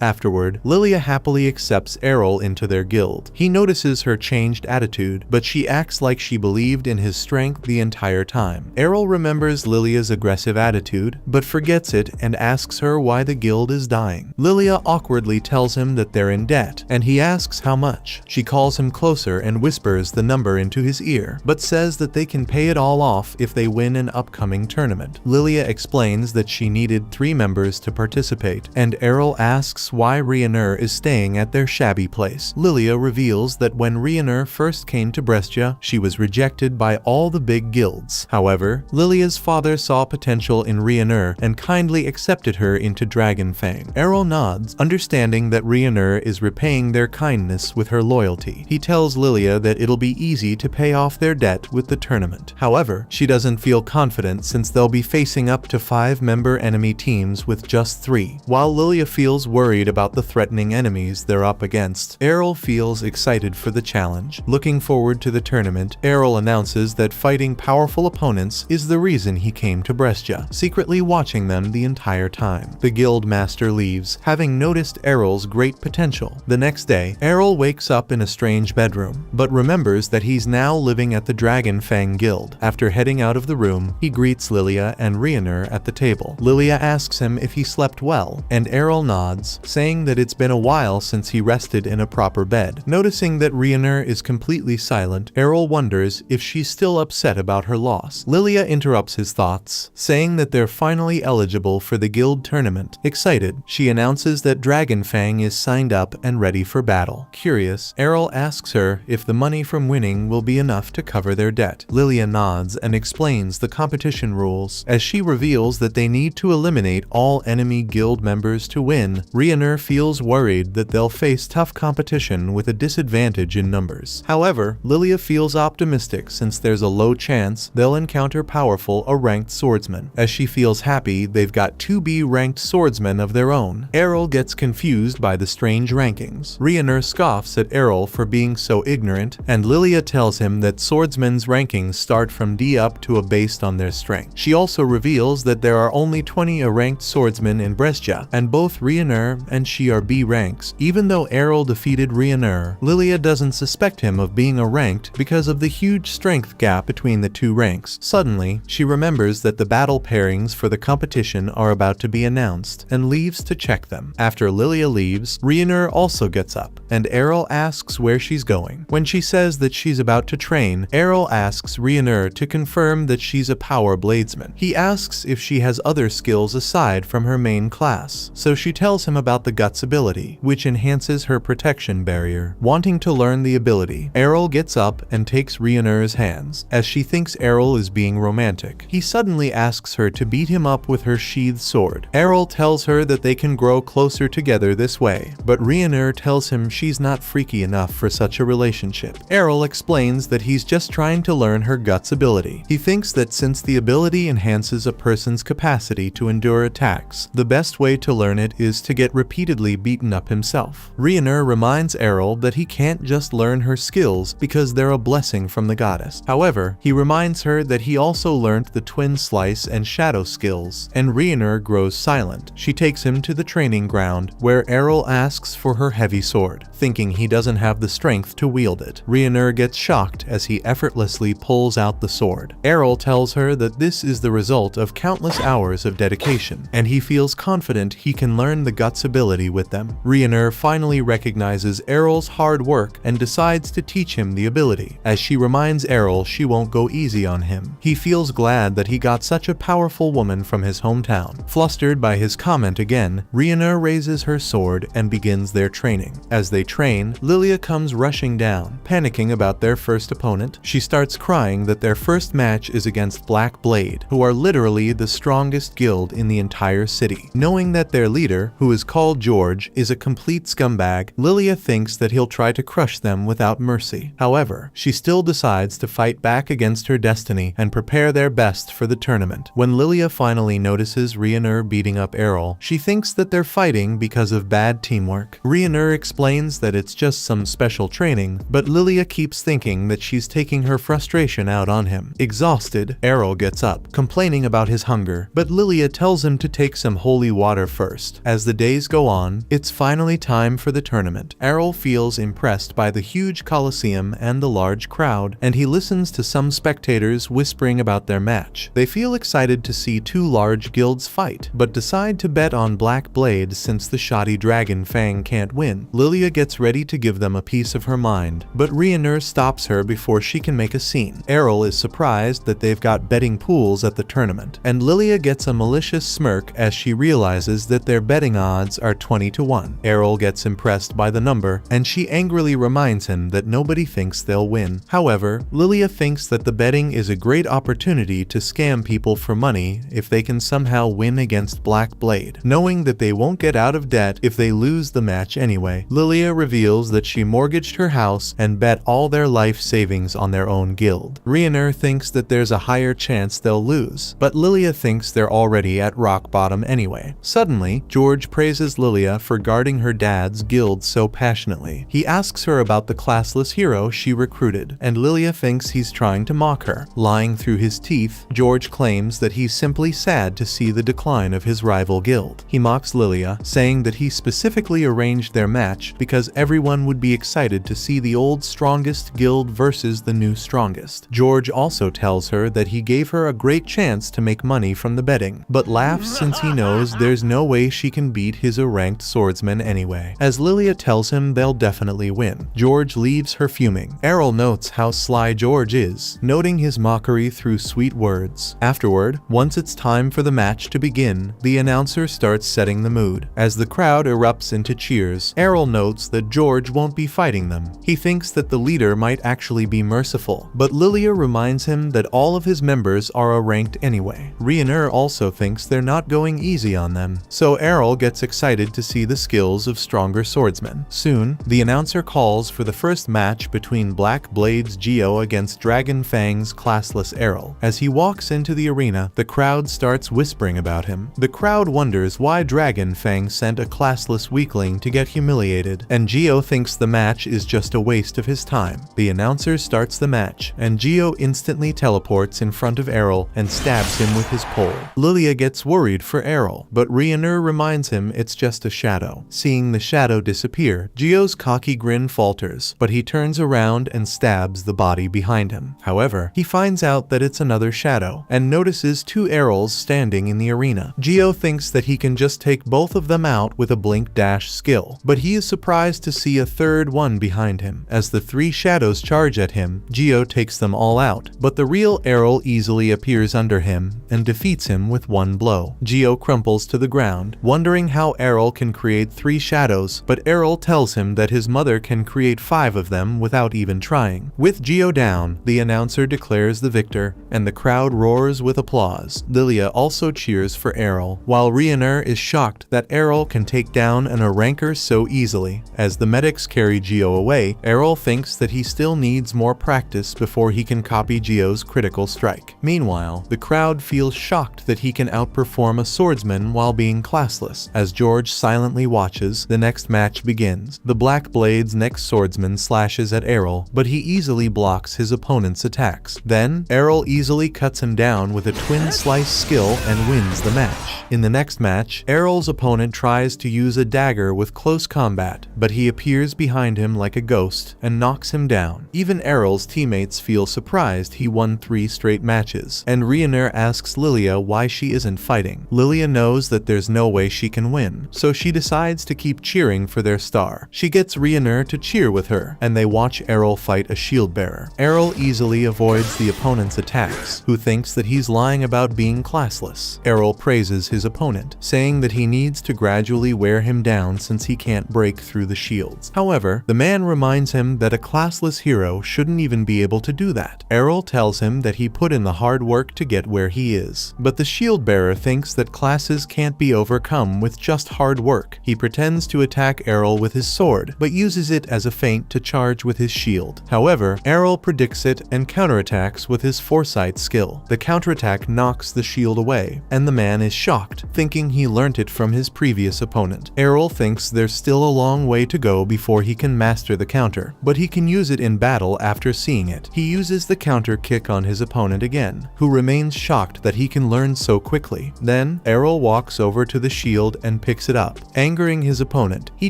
Afterward, Lilia happily accepts Errol into their guild. He notices her changed attitude, but she acts like she believed in his strength the entire time. Errol remembers Lilia's aggressive attitude, but forgets it and asks her why the guild is dying. Lilia awkwardly tells him that they're in debt, and he asks how much. She calls him closer and whispers the number into his ear, but says that they can pay it all off if they win an upcoming tournament. Lilia explains that she needed 3 members to participate, and Errol asks why Rionur is staying at their shabby place. Lilia reveals that when Rionur first came to Brescia, she was rejected by all the big guilds. However, Lilia's father saw potential in Rionur and kindly accepted her into Dragonfang. Errol nods, understanding that Rionur is repaying their kindness with her loyalty. He tells Lilia that it'll be easy to pay off their debt with the tournament. However, she doesn't feel confident since they'll be facing up to 5-member enemy teams with just 3. While Lilia feels worried about the threatening enemies they're up against, Errol feels excited for the challenge. Looking forward to the tournament, Errol announces that fighting powerful opponents is the reason he came to Brescia, secretly watching them the entire time. The guild master leaves, having noticed Errol's great potential. The next day, Errol wakes up in a strange bedroom, but remembers that he's now living at the Dragonfang Guild. After heading out of the room, he greets Lilia and Rionur at the table. Lilia asks him if he slept well, and Errol nods, saying that it's been a while since he rested in a proper bed. Noticing that Rionur is completely silent, Errol wonders if she's still upset about her loss. Lilia interrupts his thoughts, saying that they're finally eligible for the guild tournament. Excited, she announces that Dragonfang is signed up and ready for battle. Curious, Errol asks her if the money from winning will be enough to cover their debt. Lilia nods and explains the competition rules. As she reveals that they need to eliminate all enemy guild members to win, Rionur feels worried that they'll face tough competition with a disadvantage in numbers. However, Lilia feels optimistic since there's a low chance they'll encounter powerful or ranked swordsmen, as she feels happy they've got 2B ranked swordsmen of their own. Errol gets confused by the strange rankings. Rionur scoffs at Errol for being so ignorant, and Lilia tells him that swordsmen's rankings start from D up to A based on their strength. She also reveals that there are only 20 ranked swordsmen in Brescia, and both Rionur and she are B ranks. Even though Errol defeated Rionur, Lilia doesn't suspect him of being a ranked because of the huge strength gap between the 2 ranks. Suddenly, she remembers that the battle pairings for the competition are about to be announced, and leaves to check them. After Lilia leaves, Rionur also gets up, and Errol asks where she's going. When she says that she's about to train, Errol asks Rionur to confirm that she's a power bladesman. He asks if she has other skills aside from her main class, so she tells him about the Guts ability, which enhances her protection barrier. Wanting to learn the ability, Errol gets up and takes Rionur's hands, as she thinks Errol is being romantic. He suddenly asks her to beat him up with her sheathed sword. Errol tells her that they can grow closer together this way, but Rionur tells him she's not freaky enough for such a relationship. Errol explains that he's just trying to learn her Guts ability. He thinks that since the ability enhances a person's capacity to endure attacks, the best way to learn it is to get repeatedly beaten up himself. Rionur reminds Errol that he can't just learn her skills because they're a blessing from the goddess. However, he reminds her that he also learned the twin slice and shadow skills, and Rionur grows silent. She takes him to the training ground, where Errol asks for her heavy sword, thinking he doesn't have the strength to wield it. Rionur gets shocked as he effortlessly pulls out the sword. Errol tells her that this is the result of countless hours of dedication, and he feels confident he can learn the Guts ability with them. Rionur finally recognizes Errol's hard work and decides to teach him the ability, as she reminds Errol she won't go easy on him. He feels glad that he got such a powerful woman from his hometown. Flustered by his comment again, Rionur raises her sword and begins their training. As they train, Lilia comes rushing down, panicking about their first opponent. She starts crying that their first match is against Black Blade, who are literally the strongest guild in the entire city. Knowing that their leader, who is called George, is a complete scumbag, Lilia thinks that he'll try to crush them without mercy. However, she still decides to fight back against her destiny and prepare their best for the tournament. When Lilia finally notices Rionur beating up Errol, she thinks that they're fighting because of bad teamwork. Rionur explains that it's just some special training, but Lilia keeps thinking that she's taking her frustration out on him. Exhausted, Errol gets up, complaining about his hunger, but Lilia tells him to take some holy water first. As the days go on, it's finally time for the tournament. Errol feels impressed by the huge coliseum and the large crowd, and he listens to some spectators whispering about their match. They feel excited to see two large guilds fight, but decide to bet on Black Blade since the shoddy Dragon Fang can't win. Lilia gets ready to give them a piece of her mind, but Rhaenyra stops her before she can make a scene. Errol is surprised that they've got betting pools at the tournament, and Lilia gets a malicious smirk as she realizes that their betting odds are 20-1. Errol gets impressed by the number, and she angrily reminds him that nobody thinks they'll win. However, Lilia thinks that the betting is a great opportunity to scam people for money if they can somehow win against Black Blade, knowing that they won't get out of debt if they lose the match anyway. Lilia reveals that she mortgaged her house and bet all their life savings on their own guild. Rhaenyra thinks that there's a higher chance they'll lose, but Lilia thinks they're already at rock bottom anyway. Suddenly, George praises Lilia for guarding her dad's guild so passionately. He asks her about the classless hero she recruited, and Lilia thinks he's trying to mock her. Lying through his teeth, George claims that he's simply sad to see the decline of his rival guild. He mocks Lilia, saying that he specifically arranged their match because everyone would be excited to see the old strongest guild versus the new strongest. George also tells her that he gave her a great chance to make money from the betting, but laughs since he knows there's no way she can beat his ranked swordsman anyway. As Lilia tells him they'll definitely win, George leaves her fuming. Errol notes how sly George is, noting his mockery through sweet words. Afterward, once it's time for the match to begin, the announcer starts setting the mood. As the crowd erupts into cheers, Errol notes that George won't be fighting them. He thinks that the leader might actually be merciful, but Lilia reminds him that all of his members are ranked anyway. Rhaenyra also thinks they're not going easy on them, so Errol gets excited to see the skills of stronger swordsmen. Soon, the announcer calls for the first match between Black Blade's Geo against Dragon Fang's classless Errol. As he walks into the arena, the crowd starts whispering about him. The crowd wonders why Dragon Fang sent a classless weakling to get humiliated, and Geo thinks the match is just a waste of his time. The announcer starts the match, and Geo instantly teleports in front of Errol and stabs him with his pole. Lilia gets worried for Errol, but Rhaenyra reminds him it's just a shadow. Seeing the shadow disappear, Geo's cocky grin falters, but he turns around and stabs the body behind him. However, he finds out that it's another shadow, and notices two Errols standing in the arena. Geo thinks that he can just take both of them out with a blink dash skill, but he is surprised to see a third one behind him. As the three shadows charge at him, Geo takes them all out, but the real Errol easily appears under him and defeats him with one blow. Geo crumples to the ground, wondering how Errol can create three shadows, but Errol tells him that his mother can create 5 of them without even trying. With Geo down, the announcer declares the victor, and the crowd roars with applause. Lilia also cheers for Errol, while Rhaenyra is shocked that Errol can take down an ranker so easily. As the medics carry Geo away, Errol thinks that he still needs more practice before he can copy Geo's critical strike. Meanwhile, the crowd feels shocked that he can outperform a swordsman while being classless. As George silently watches, the next match begins. The Black Blade's next swordsman slashes at Errol, but he easily blocks his opponent's attacks. Then, Errol easily cuts him down with a twin slice skill and wins the match. In the next match, Errol's opponent tries to use a dagger with close combat, but he appears behind him like a ghost and knocks him down. Even Errol's teammates feel surprised he won 3 straight matches, and Rhaenyra asks Lilia why she isn't fighting. Lilia knows that there's no way she can win, so she decides to keep cheering for their star. She gets Rhaenyra to cheer with her, and they watch Errol fight a shield bearer. Errol easily avoids the opponent's attacks, who thinks that he's lying about being classless. Errol praises his opponent, saying that he needs to gradually wear him down since he can't break through the shields. However, the man reminds him that a classless hero shouldn't even be able to do that. Errol tells him that he put in the hard work to get where he is, but the shield bearer thinks that classes can't be overcome with just hard work. He pretends to attack Errol with his sword, but uses it as a feint to charge with his shield. However, Errol predicts it and counterattacks with his foresight skill. The counterattack knocks the shield away, and the man is shocked, thinking he learnt it from his previous opponent. Errol thinks there's still a long way to go before he can master the counter, but he can use it in battle after seeing it. He uses the counter kick on his opponent again, who remains shocked that he can learn so quickly. Then, Errol walks over to the shield and picks breaks it up. Angering his opponent, he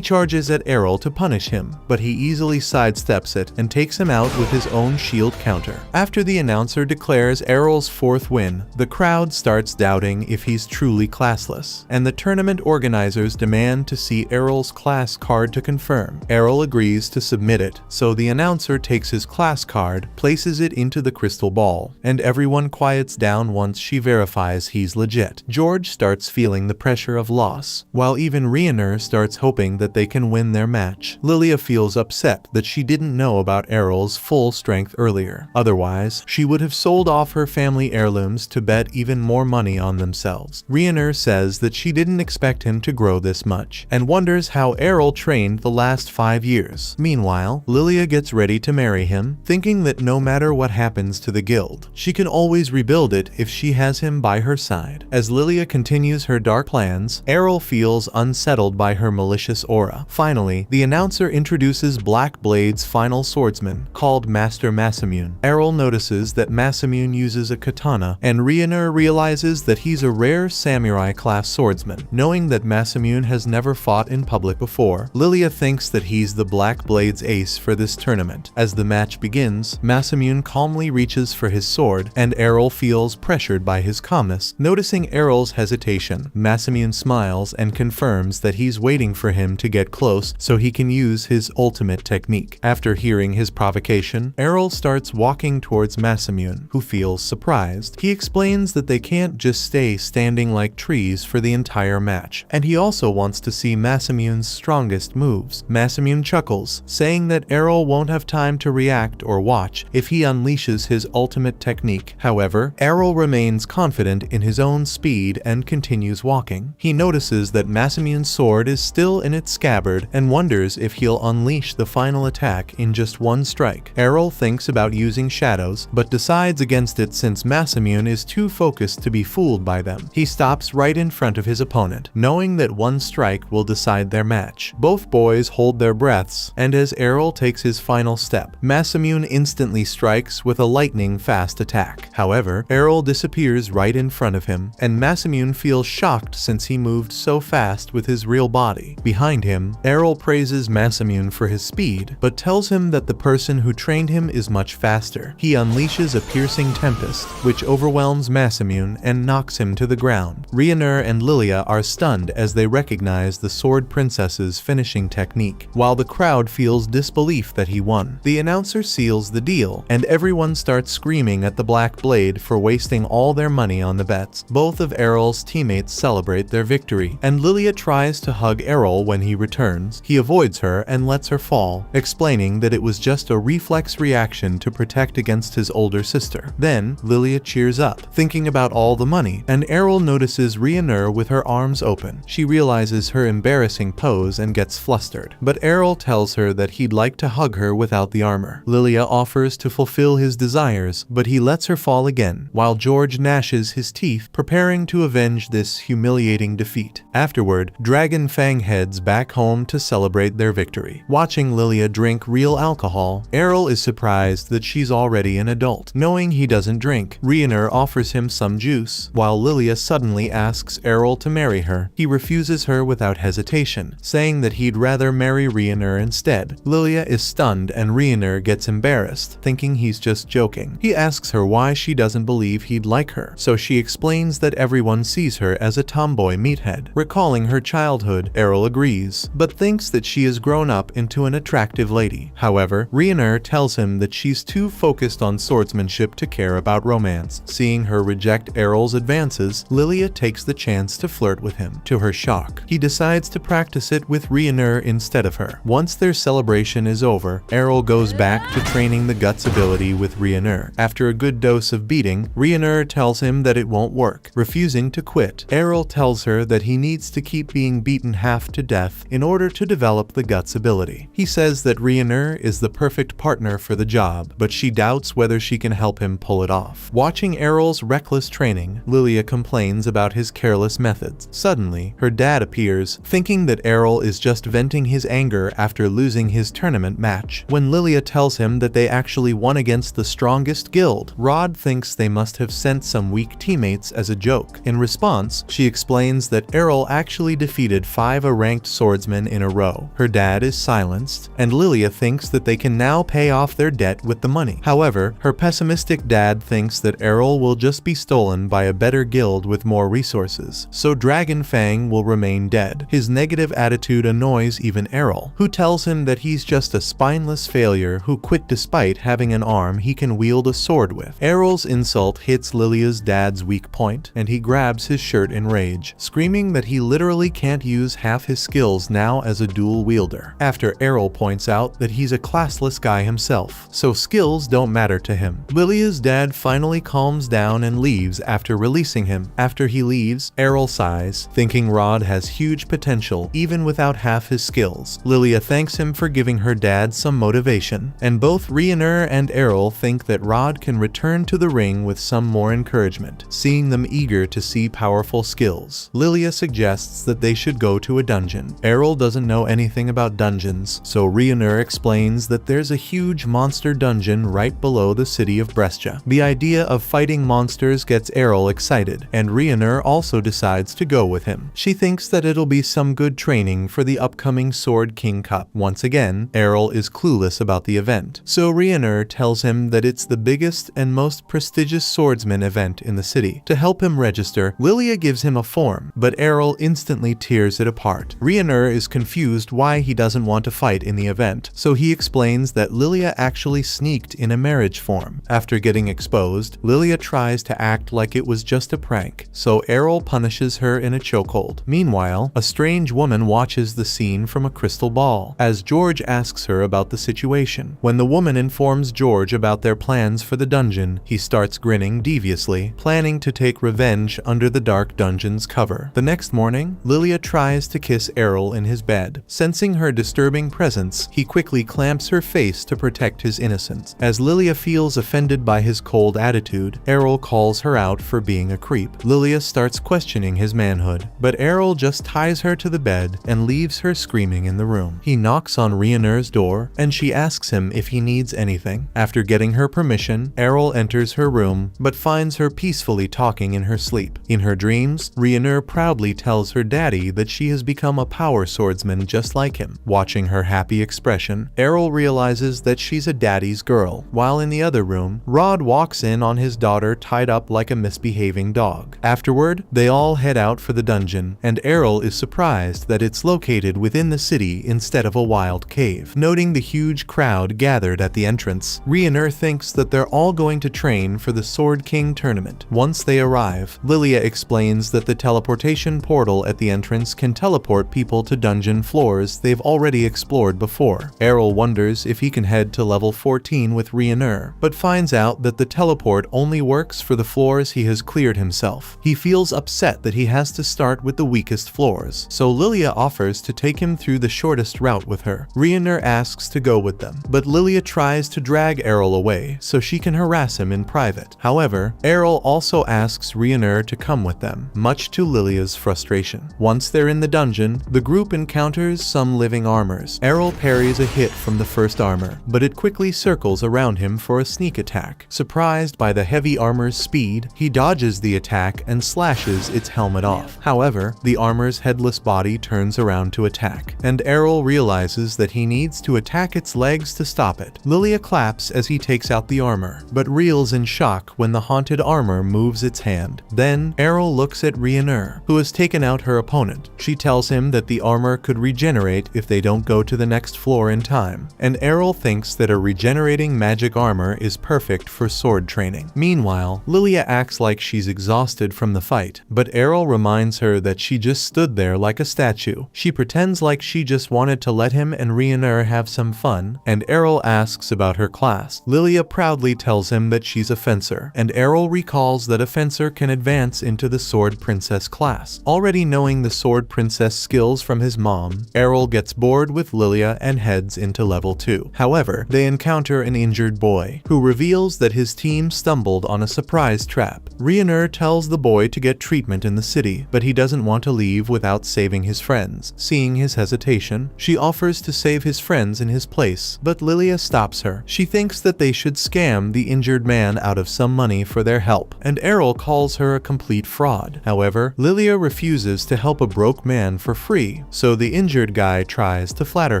charges at Errol to punish him, but he easily sidesteps it and takes him out with his own shield counter. After the announcer declares Errol's fourth win, the crowd starts doubting if he's truly classless, and the tournament organizers demand to see Errol's class card to confirm. Errol agrees to submit it, so the announcer takes his class card, places it into the crystal ball, and everyone quiets down once she verifies he's legit. George starts feeling the pressure of loss, while even Rhaenyra starts hoping that they can win their match. Lilia feels upset that she didn't know about Errol's full strength earlier. Otherwise, she would have sold off her family heirlooms to bet even more money on themselves. Rhaenyra says that she didn't expect him to grow this much, and wonders how Errol trained the last 5 years. Meanwhile, Lilia gets ready to marry him, thinking that no matter what happens to the guild, she can always rebuild it if she has him by her side. As Lilia continues her dark plans, Errol feels unsettled by her malicious aura. Finally, the announcer introduces Black Blade's final swordsman, called Master Masamune. Errol notices that Masamune uses a katana, and Rhaenyra realizes that he's a rare samurai-class swordsman. Knowing that Masamune has never fought in public before, Lilia thinks that he's the Black Blade's ace for this tournament. As the match begins, Masamune calmly reaches for his sword, and Errol feels pressured by his calmness. Noticing Errol's hesitation, Masamune smiles and confirms that he's waiting for him to get close so he can use his ultimate technique. After hearing his provocation, Errol starts walking towards Masamune, who feels surprised. He explains that they can't just stay standing like trees for the entire match, and he also wants to see Masamune's strongest moves. Masamune chuckles, saying that Errol won't have time to react or watch if he unleashes his ultimate technique. However, Errol remains confident in his own speed and continues walking. He notices that Masamune's sword is still in its scabbard and wonders if he'll unleash the final attack in just one strike. Errol thinks about using shadows, but decides against it since Masamune is too focused to be fooled by them. He stops right in front of his opponent, knowing that one strike will decide their match. Both boys hold their breaths, and as Errol takes his final step, Masamune instantly strikes with a lightning-fast attack. However, Errol disappears right in front of him, and Masamune feels shocked since he moved so fast with his real body. Behind him, Errol praises Masamune for his speed, but tells him that the person who trained him is much faster. He unleashes a piercing tempest, which overwhelms Masamune and knocks him to the ground. Rhaenyra and Lilia are stunned as they recognize the Sword Princess's finishing technique, while the crowd feels disbelief that he won. The announcer seals the deal, and everyone starts screaming at the Black Blade for wasting all their money on the bets. Both of Errol's teammates celebrate their victory, and Lilia tries to hug Errol when he returns. He avoids her and lets her fall, explaining that it was just a reflex reaction to protect against his older sister. Then, Lilia cheers up, thinking about all the money, and Errol notices Rhaenyra with her arms open. She realizes her embarrassing pose and gets flustered, but Errol tells her that he'd like to hug her without the armor. Lilia offers to fulfill his desires, but he lets her fall again, while George gnashes his teeth, preparing to avenge this humiliating defeat. Afterward, Dragon Fang heads back home to celebrate their victory. Watching Lilia drink real alcohol, Errol is surprised that she's already an adult. Knowing he doesn't drink, Rhaenyra offers him some juice, while Lilia suddenly asks Errol to marry her. He refuses her without hesitation, saying that he'd rather marry Rhaenyra instead. Lilia is stunned and Rhaenyra gets embarrassed, thinking he's just joking. He asks her why she doesn't believe he'd like her, so she explains that everyone sees her as a tomboy meathead. Recalling her childhood, Errol agrees, but thinks that she has grown up into an attractive lady. However, Rhaenyra tells him that she's too focused on swordsmanship to care about romance. Seeing her reject Errol's advances, Lilia takes the chance to flirt with him. To her shock, he decides to practice it with Rhaenyra instead of her. Once their celebration is over, Errol goes back to training the guts ability with Rhaenyra. After a good dose of beating, Rhaenyra tells him that it won't work. Refusing to quit, Errol tells her that he needs to keep being beaten half to death in order to develop the guts ability. He says that Rhaenyra is the perfect partner for the job, but she doubts whether she can help him pull it off. Watching Errol's reckless training, Lilia complains about his careless methods. Suddenly, her dad appears, thinking that Errol is just venting his anger after losing his tournament match. When Lilia tells him that they actually won against the strongest guild, Rod thinks they must have sent some weak teammates as a joke. In response, she explains that Errol actually defeated 5 ranked swordsmen in a row. Her dad is silenced, and Lilia thinks that they can now pay off their debt with the money. However, her pessimistic dad thinks that Errol will just be stolen by a better guild with more resources, so Dragon Fang will remain dead. His negative attitude annoys even Errol, who tells him that he's just a spineless failure who quit despite having an arm he can wield a sword with. Errol's insult hits Lilia's dad's weak point, and he grabs his shirt in rage, screaming that he literally can't use half his skills now as a dual wielder, after Errol points out that he's a classless guy himself, so skills don't matter to him. Lilia's dad finally calms down and leaves after releasing him. After he leaves, Errol sighs, thinking Rod has huge potential even without half his skills. Lilia thanks him for giving her dad some motivation, and both Rioner and Errol think that Rod can return to the ring with some more encouragement, seeing them eager to see powerful skills. Lilia suggests that they should go to a dungeon. Errol doesn't know anything about dungeons, so Rioner explains that there's a huge monster dungeon right below the city of Brescia. The idea of fighting monsters gets Errol excited, and Rioner also decides to go with him. She thinks that it'll be some good training for the upcoming Sword King Cup. Once again, Errol is clueless about the event, so Rioner tells him that it's the biggest and most prestigious swordsman event in the city. To help him register, Lilia gives him a form, but Errol instantly tears it apart. Rioner is confused why he doesn't want to fight in the event, so he explains that Lilia actually sneaked in a marriage form. After getting exposed, Lilia tries to act like it was just a prank, so Errol punishes her in a chokehold. Meanwhile, a strange woman watches the scene from a crystal ball, as George asks her about the situation. When the woman informs George about their plans for the dungeon, he starts grinning deviously, planning to take revenge under the dark dungeon's cover. The next morning, Lilia tries to kiss Errol in his bed. Sensing her disturbing presence, he quickly clamps her face to protect his innocence. As Lilia feels offended by his cold attitude, Errol calls her out for being a creep. Lilia starts questioning his manhood, but Errol just ties her to the bed and leaves her screaming in the room. He knocks on Rioner's door, and she asks him if he needs anything. After getting her permission, Errol enters her room, but finds her peacefully talking in her sleep. In her dreams, Rioner proudly tells her daddy that she has become a power swordsman just like him. Watching her happy expression, Errol realizes that she's a daddy's girl. While in the other room, Rod walks in on his daughter tied up like a misbehaving dog. Afterward, they all head out for the dungeon, and Errol is surprised that it's located within the city instead of a wild cave. Noting the huge crowd gathered at the entrance, Rioner thinks that they're all going to train for the Sword King tournament. Once they arrive, Lilia explains that the teleportation portal at the entrance can teleport people to dungeon floors they've already explored before. Errol wonders if he can head to level 14 with Rioner, but finds out that the teleport only works for the floors he has cleared himself. He feels upset that he has to start with the weakest floors, so Lilia offers to take him through the shortest route with her. Rioner asks to go with them, but Lilia tries to drag Errol away so she can harass him in private. However, Errol also asks Rioner to come with them, much to Lilia's frustration. Once they're in the dungeon, the group encounters some living armors. Errol parries a hit from the first armor, but it quickly circles around him for a sneak attack. Surprised by the heavy armor's speed, he dodges the attack and slashes its helmet off. However, the armor's headless body turns around to attack, and Errol realizes that he needs to attack its legs to stop it. Lilia claps as he takes out the armor, but reels in shock when the haunted armor moves its hand. Then, Errol looks at Rioner, who has taken out her opponent. She tells him that the armor could regenerate if they don't go to the next floor in time, and Errol thinks that a regenerating magic armor is perfect for sword training. Meanwhile, Lilia acts like she's exhausted from the fight, but Errol reminds her that she just stood there like a statue. She pretends like she just wanted to let him and Rioner have some fun, and Errol asks about her class. Lilia proudly tells him that she's a fencer, and Errol recalls that a fencer can advance into the Sword Princess class. Already knowing the Sword Princess skills from his mom, Errol gets bored with Lilia and heads into level 2. However, they encounter an injured boy, who reveals that his team stumbled on a surprise trap. Rioner tells the boy to get treatment in the city, but he doesn't want to leave without saving his friends. Seeing his hesitation, she offers to save his friends in his place, but Lilia stops her. She thinks that they should scam the injured man out of some money for their help, and Errol calls her a complete fraud. However, Lilia refuses refuses to help a broke man for free, so the injured guy tries to flatter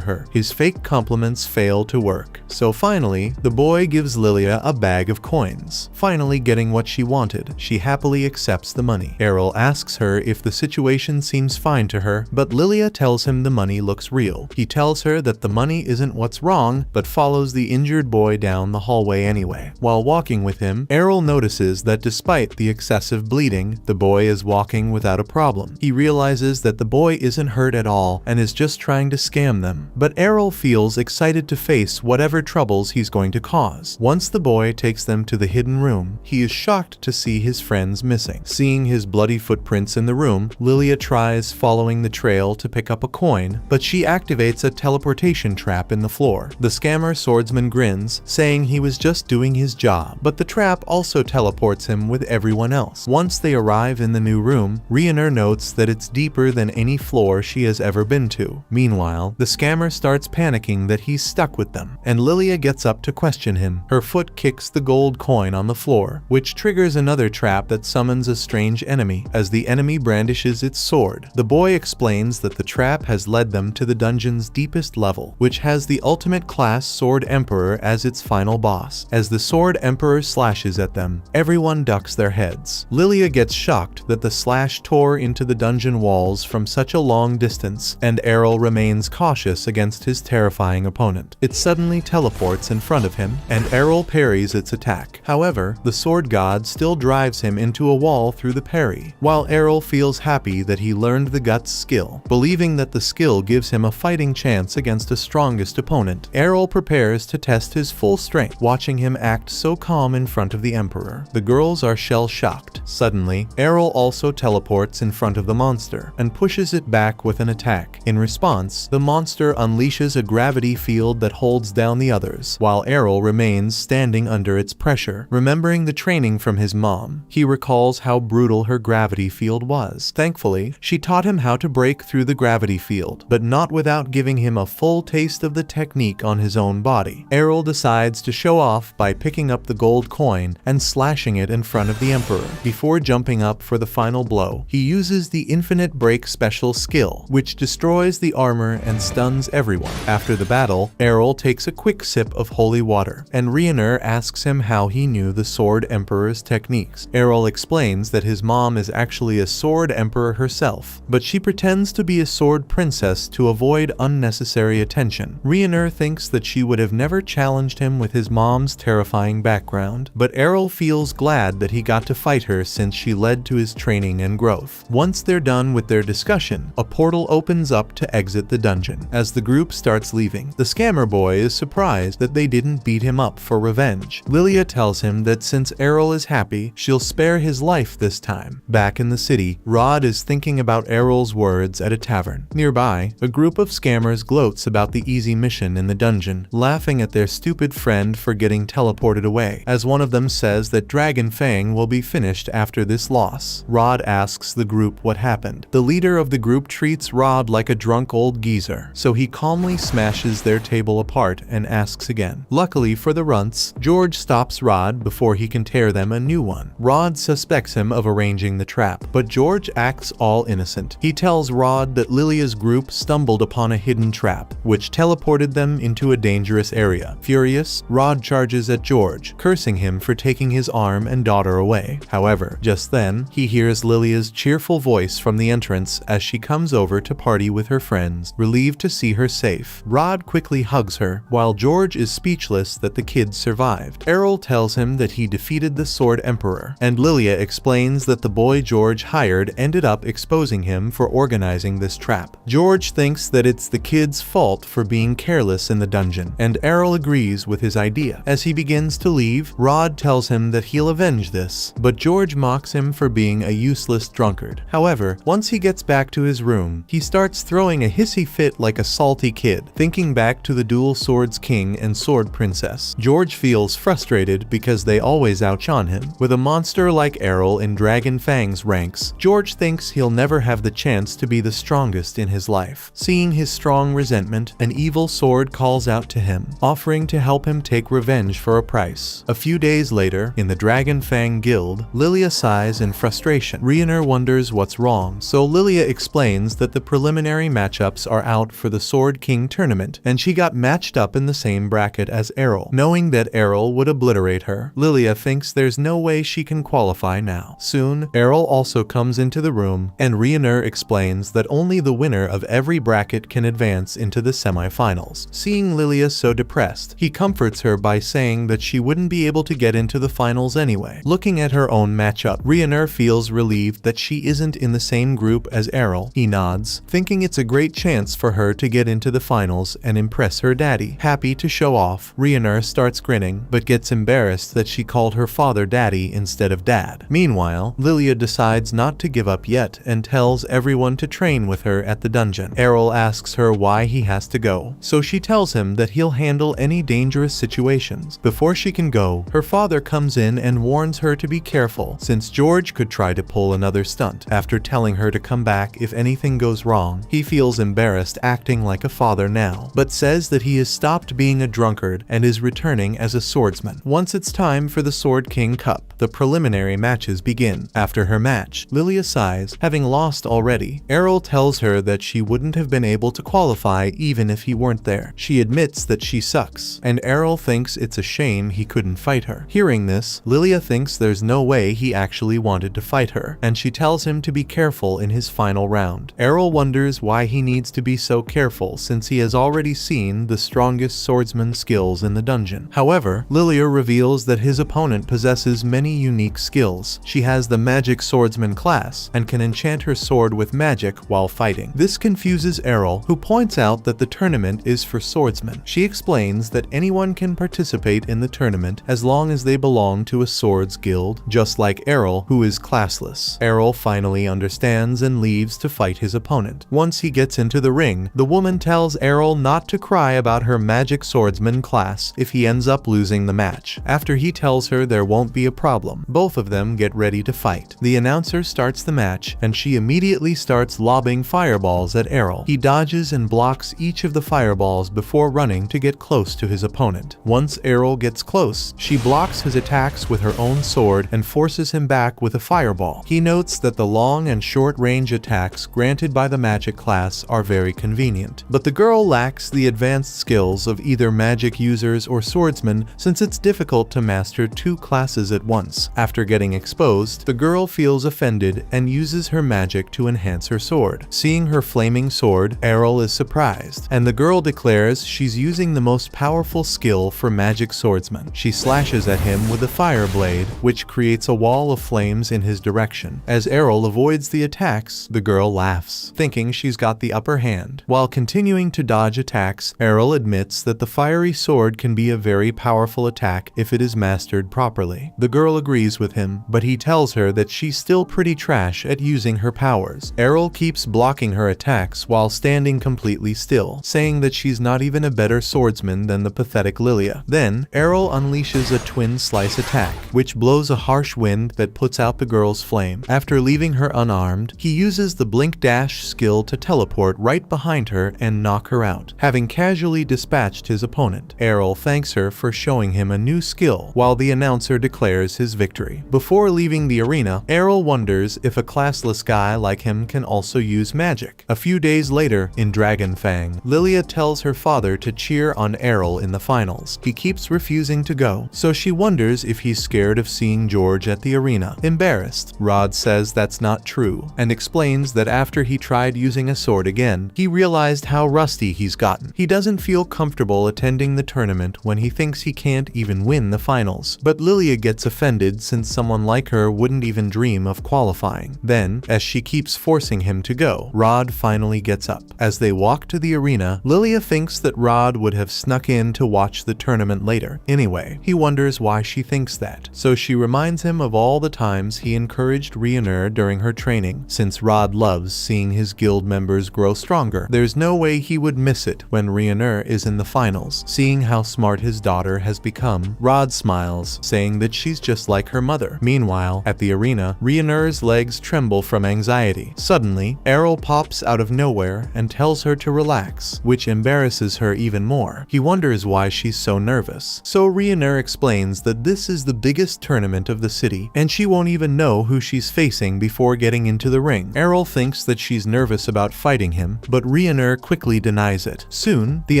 her. His fake compliments fail to work, so finally, the boy gives Lilia a bag of coins. Finally getting what she wanted, she happily accepts the money. Errol asks her if the situation seems fine to her, but Lilia tells him the money looks real. He tells her that the money isn't what's wrong, but follows the injured boy down the hallway anyway. While walking with him, Errol notices that despite the excessive bleeding, the boy is walking without a problem. He realizes that the boy isn't hurt at all and is just trying to scam them. But Errol feels excited to face whatever troubles he's going to cause. Once the boy takes them to the hidden room, he is shocked to see his friends missing. Seeing his bloody footprints in the room, Lilia tries following the trail to pick up a coin, but she activates a teleportation trap in the floor. The scammer swordsman grins, saying he was just doing his job, but the trap also teleports him with everyone else. Once they arrive in the new room, Riener notes that it's deeper than any floor she has ever been to. Meanwhile, the scammer starts panicking that he's stuck with them, and Lilia gets up to question him. Her foot kicks the gold coin on the floor, which triggers another trap that summons a strange enemy. As the enemy brandishes its sword, the boy explains that the trap has led them to the dungeon's deepest level, which has the ultimate class Sword Emperor as its final boss. As the Sword Emperor slashes at them, everyone ducks their heads. Lilia gets shocked that the slash tore into the dungeon walls from such a long distance, and Errol remains cautious against his terrifying opponent. It suddenly teleports in front of him, and Errol parries its attack. However, the sword god still drives him into a wall through the parry. While Errol feels happy that he learned the guts skill, believing that the skill gives him a fighting chance against a strongest opponent, Errol prepares to test his full strength. Watching him act so calm in front of the Emperor, the girls are shell-shocked. Suddenly, Errol also teleports in front of the monster and pushes it back with an attack. In response, the monster unleashes a gravity field that holds down the others, while Errol remains standing under its pressure. Remembering the training from his mom, he recalls how brutal her gravity field was. Thankfully, she taught him how to break through the gravity field, but not without giving him a full taste of the technique on his own body. Errol decides to show off by picking up the gold coin and slashing it in front of the Emperor. Before jumping up for the final blow, he uses the infinite break special skill, which destroys the armor and stuns everyone. After the battle, Errol takes a quick sip of holy water, and Riener asks him how he knew the Sword Emperor's techniques. Errol explains that his mom is actually a Sword Emperor herself, but she pretends to be a sword princess to avoid unnecessary attention. Riener thinks that she would have never challenged him with his mom's terrifying background, but Errol feels glad that he got to fight her since she led to his training and growth. Once they're done with their discussion, a portal opens up to exit the dungeon. As the group starts leaving, the scammer boy is surprised that they didn't beat him up for revenge. Lilia tells him that since Errol is happy, she'll spare his life this time. Back in the city, Rod is thinking about Errol's words at a tavern. Nearby, a group of scammers gloats about the easy mission in the dungeon, laughing at their stupid friend for getting teleported away, as one of them says that Dragon Fang will be finished after this loss. Rod asks the group what happened. The leader of the group treats Rod like a drunk old geezer, so he calmly smashes their table apart and asks again. Luckily for the runts, George stops Rod before he can tear them a new one. Rod suspects him of arranging the trap, but George acts all innocent. He tells Rod that Lilia's group stumbled upon a hidden trap, which teleported them into a dangerous area. Furious, Rod charges at George, cursing him for taking his arm and daughter away. However, just then, he hears Lilia's cheerful voice from the entrance as she comes over to party with her friends, relieved to see her safe. Rod quickly hugs her, while George is speechless that the kids survived. Errol tells him that he defeated the Sword Emperor, and Lilia explains that the boy George hired ended up exposing him for organizing this trap. George thinks that it's the kid's fault for being careless in the dungeon, and Errol agrees with his idea. As he begins to leave, Rod tells him that he'll avenge this, but George mocks him for being a useless drunkard. However, once he gets back to his room, he starts throwing a hissy fit like a salty kid, thinking back to the Dual Swords King and Sword Princess. George feels frustrated because they always outshone him. With a monster like Errol in Dragon Fang's ranks, George thinks he'll never have the chance to be the strongest in his life. Seeing his strong resentment, an evil sword calls out to him, offering to help him take revenge for a price. A few days later, in the Dragon Fang Guild, Lilia sighs in frustration. Riener wonders what's what's wrong, so Lilia explains that the preliminary matchups are out for the Sword King tournament, and she got matched up in the same bracket as Errol. Knowing that Errol would obliterate her, Lilia thinks there's no way she can qualify now. Soon, Errol also comes into the room, and Rionur explains that only the winner of every bracket can advance into the semifinals. Seeing Lilia so depressed, he comforts her by saying that she wouldn't be able to get into the finals anyway. Looking at her own matchup, Rionur feels relieved that she isn't in the same group as Errol. He nods, thinking it's a great chance for her to get into the finals and impress her daddy. Happy to show off, Rionur starts grinning, but gets embarrassed that she called her father daddy instead of dad. Meanwhile, Lilia decides not to give up yet and tells everyone to train with her at the dungeon. Errol asks her why he has to go, so she tells him that he'll handle any dangerous situations. Before she can go, her father comes in and warns her to be careful, since George could try to pull another stunt. After telling her to come back if anything goes wrong, he feels embarrassed acting like a father now, but says that he has stopped being a drunkard and is returning as a swordsman. Once it's time for the Sword King Cup, the preliminary matches begin. After her match, Lilia sighs, having lost already. Errol tells her that she wouldn't have been able to qualify even if he weren't there. She admits that she sucks, and Errol thinks it's a shame he couldn't fight her. Hearing this, Lilia thinks there's no way he actually wanted to fight her, and she tells him to be careful in his final round. Errol wonders why he needs to be so careful since he has already seen the strongest swordsman skills in the dungeon. However, Lilia reveals that his opponent possesses many unique skills. She has the magic swordsman class and can enchant her sword with magic while fighting. This confuses Errol, who points out that the tournament is for swordsmen. She explains that anyone can participate in the tournament as long as they belong to a swords guild, just like Errol, who is classless. Errol finally understands and leaves to fight his opponent. Once he gets into the ring, the woman tells Errol not to cry about her magic swordsman class if he ends up losing the match. After he tells her there won't be a problem, both of them get ready to fight. The announcer starts the match, and she immediately starts lobbing fireballs at Errol. He dodges and blocks each of the fireballs before running to get close to his opponent. Once Errol gets close, she blocks his attacks with her own sword and forces him back with a fireball. He notes that the long and short range attacks granted by the magic class are very convenient, but the girl lacks the advanced skills of either magic users or swordsmen since it's difficult to master two classes at once. After getting exposed, the girl feels offended and uses her magic to enhance her sword. Seeing her flaming sword, Errol is surprised, and the girl declares she's using the most powerful skill for magic swordsmen. She slashes at him with a fire blade, which creates a wall of flames in his direction. As Errol avoids the attacks, the girl laughs, thinking she's got the upper hand. While continuing to dodge attacks, Errol admits that the fiery sword can be a very powerful attack if it is mastered properly. The girl agrees with him, but he tells her that she's still pretty trash at using her powers. Errol keeps blocking her attacks while standing completely still, saying that she's not even a better swordsman than the pathetic Lilia. Then, Errol unleashes a twin slice attack, which blows a harsh wind that puts out the girl's flame. After leaving her unarmed, he uses the blink dash skill to teleport right behind her and knock her out, having casually dispatched his opponent. Errol thanks her for showing him a new skill, while the announcer declares his victory. Before leaving the arena, Errol wonders if a classless guy like him can also use magic. A few days later, in Dragonfang, Lilia tells her father to cheer on Errol in the finals. He keeps refusing to go, so she wonders if he's scared of seeing George at the arena. Embarrassed, Rod says that's not true, and explains that after he tried using a sword again, he realized how rusty he's gotten. He doesn't feel comfortable attending the tournament when he thinks he can't even win the finals, but Lilia gets offended since someone like her wouldn't even dream of qualifying. Then, as she keeps forcing him to go, Rod finally gets up. As they walk to the arena, Lilia thinks that Rod would have snuck in to watch the tournament later. Anyway, he wonders why she thinks that, so she reminds him of all the times he encouraged Rionur during her training. Since Rod loves seeing his guild members grow stronger, there's no way he would miss it when Rionur is in the finals. Seeing how smart his daughter has become, Rod smiles, saying that she's just like her mother. Meanwhile, at the arena, Rionur's legs tremble from anxiety. Suddenly, Errol pops out of nowhere and tells her to relax, which embarrasses her even more. He wonders why she's so nervous. So Rionur explains that this is the biggest tournament of the city, and she won't even know who she's facing before getting into the ring. Errol thinks that she's nervous about fighting him, but Rhaenyra quickly denies it. Soon, the